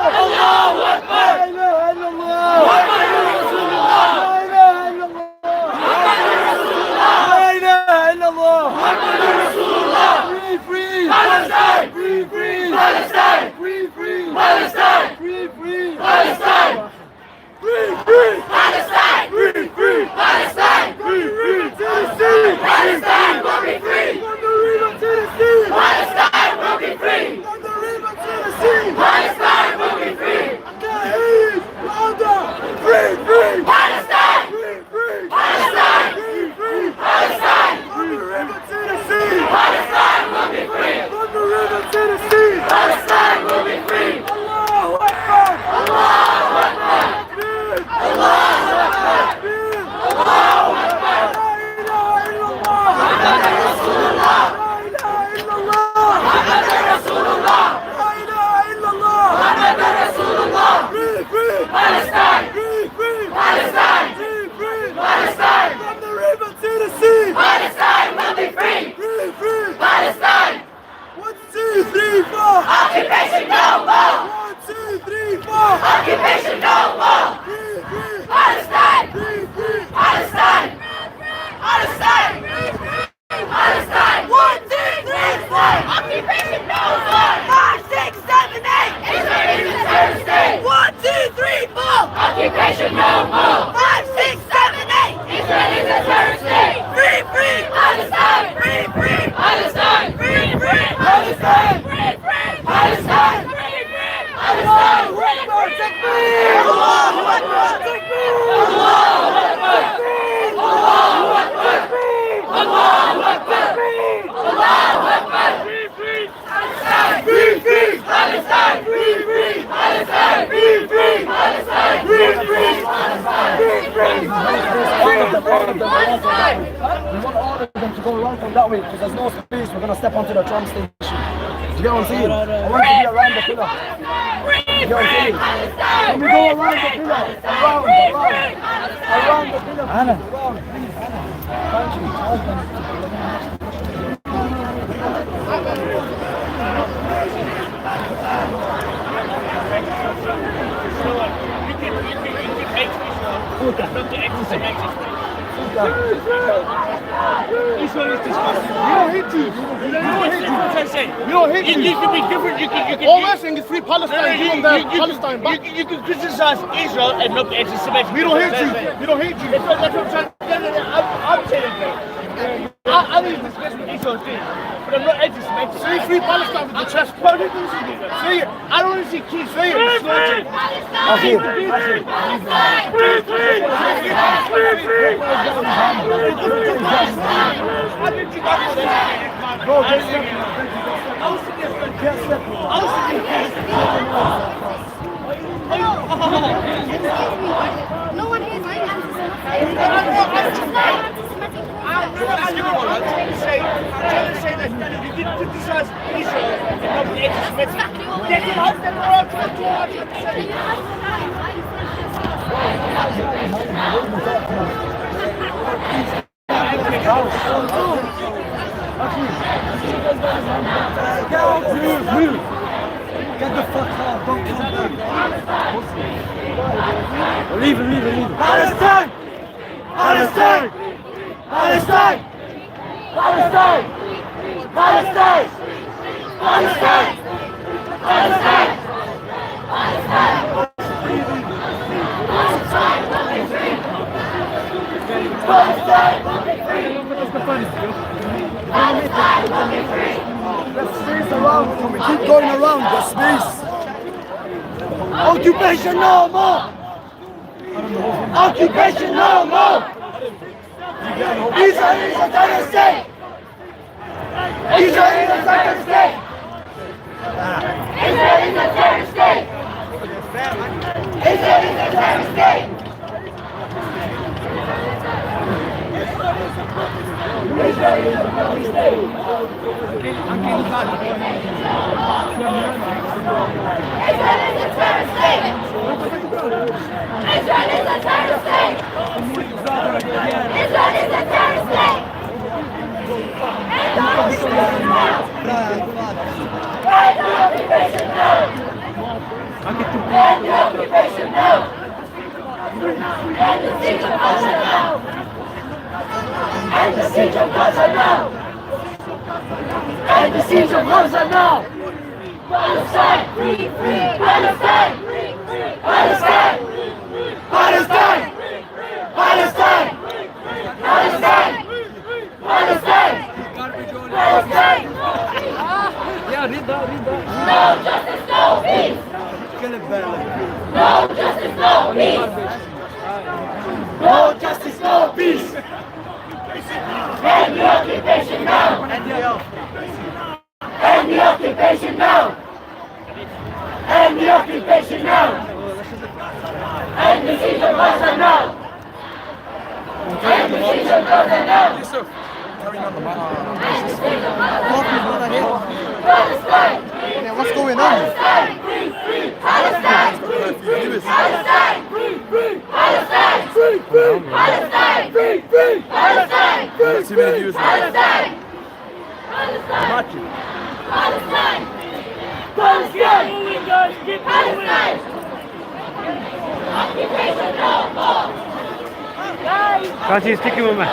Allahu Akbar! La ilaha illallah! Muhammadur Rasulullah! La ilaha illallah! Muhammadur Rasulullah! La ilaha illallah! Muhammadur Rasulullah! Free, free! Palestine! Free, free! Palestine! Free, free! Palestine! Free, free! Palestine! Free, free! Palestine! Free, free! Palestine! Free, free! Tennessee! Palestine will be free! From the river Tennessee! Palestine will be free! From the river Tennessee! Palestine will be free! Tahir! Louder! Free, free! Palestine! Free, free! Palestine! Free, free! Palestine! From the river Tennessee! Palestine will be free! From the river Tennessee! Palestine will be free! Allahu Akbar! Allahu Akbar! Allahu Akbar! Allahu Akbar! La ilaha illallah! Muhammadur Rasulullah! La ilaha illallah! Muhammadur Rasulullah! La ilaha illallah! Muhammadur Rasulullah! Free, free! Palestine! Free, free! Palestine! Free, free! Palestine! From the river to the sea! Palestine will be free! Free, free! Palestine! 1, 2, 3, 4! Occupation no more! 1, 2, 3, 4! Occupation no more! Free, free! Palestine! Free, free! Palestine! Palestine! Palestine! 1, 2, 3, 4! Occupation no more! 5, 6, 7, 8! Israel is a terrorist state! 1, 2, 3, 4! Occupation no more! 5, 6, 7, 8! Israel is a terrorist state! Free, free! Palestine! Free, free! Palestine! Free, free! Palestine! Free, free! Palestine! Free, free! Allahu Akbar! Takbir! Allahu Akbar! Takbir! Allahu Akbar! Allahu Akbar! Allahu Akbar! Allahu Akbar! Free, free! Palestine! Free, free! Palestine! Free, free! Palestine! Free, free! Palestine! Free, free! Palestine! Free, free! Palestine! We want all of them to go around from that way because there's no space. We're going to step onto the tram station. Do you get what I'm saying? I want to be around the pillar. Do you get what I'm saying? Can we go around the pillar? Around the pillar. Anna. Thank you. Israel is disgusting. We don't hate you. We don't hate you. You can be different. You can. All we're saying is free Palestine. Give them their Palestine back. You can criticize Israel and not anti-Semitic. We don't hate you. We don't hate you. That's what I'm trying to tell you. I'm telling you. believe this is what Israel's doing, but I'm not anti-Semitic. Free Palestine with the chest. I don't want to see kids slaughtered. No one is I'm trying to say that you didn't criticize Israel and not be anti-Semitic. That's it, I've never heard Move! Get the fuck out, don't come back. Leave it. Palestine! Palestine! Palestine! Palestine! Palestine! Palestine! Palestine! Let's space around, can we keep going around the space? Occupation no more! Occupation no more! Israel is a terrorist state! Israel is a terrorist state! Israel is a terrorist state! Israel is a terrorist state! Israel is a terrorist state! Israel is a terrorist state! Israel is a terrorist state! Israel is a terrorist state! End the occupation now! End the occupation now! End the occupation now! End the siege of Gaza now! End the siege of Gaza now! End the siege of Gaza now! Palestine! Free! Palestine! Palestine! Palestine! Palestine! Palestine! Palestine! Palestine! Yeah, read that. No justice, no peace! No justice, no peace! No justice, no peace! End the occupation now! End the occupation now! End the occupation now! End the siege of Gaza now! End the siege of Gaza now! End the siege of Gaza! Palestine! What's going on? Palestine! Palestine! Palestine! Palestine! Palestine! Palestine! Too many views. Palestine! Palestine! Palestine! Palestine! Palestine! Occupation no more! Can't you stick it with me?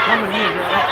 Coming here.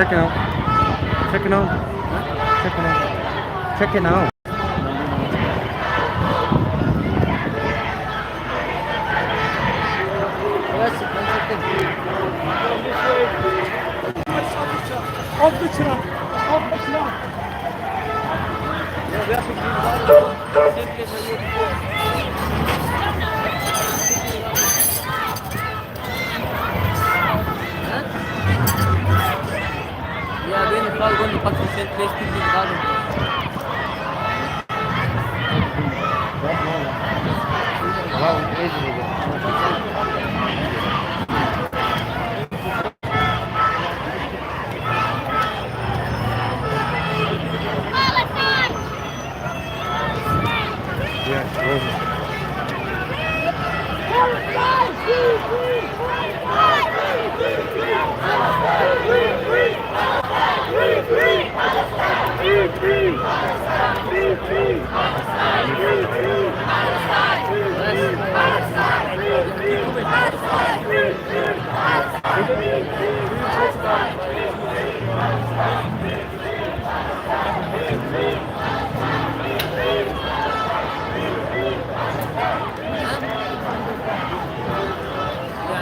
Check it out. Check it out. Check it out. Check it out. Of the truck. Of the truck. Yeah, when the flag going to pass the same place to the garden.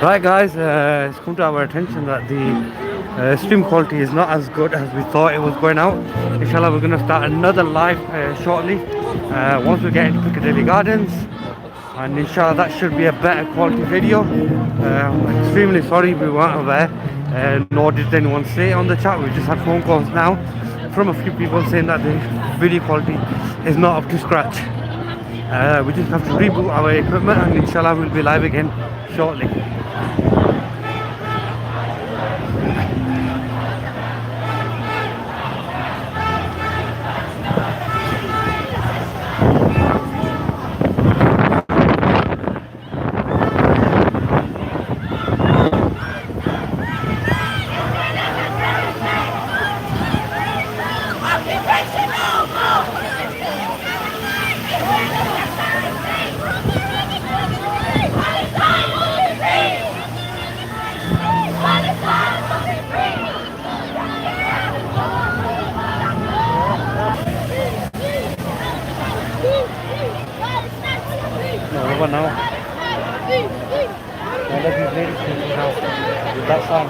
Right guys, it's come to our attention that the stream quality is not as good as we thought it was going out. Inshallah, we're going to start another live shortly once we get into Piccadilly Gardens, and inshallah that should be a better quality video. I'm extremely sorry we weren't aware, nor did anyone say on the chat. We just had phone calls now from a few people saying that the video quality is not up to scratch. We just have to reboot our equipment, and inshallah we'll be live again shortly. No, now. Now let these ladies take it out with that song.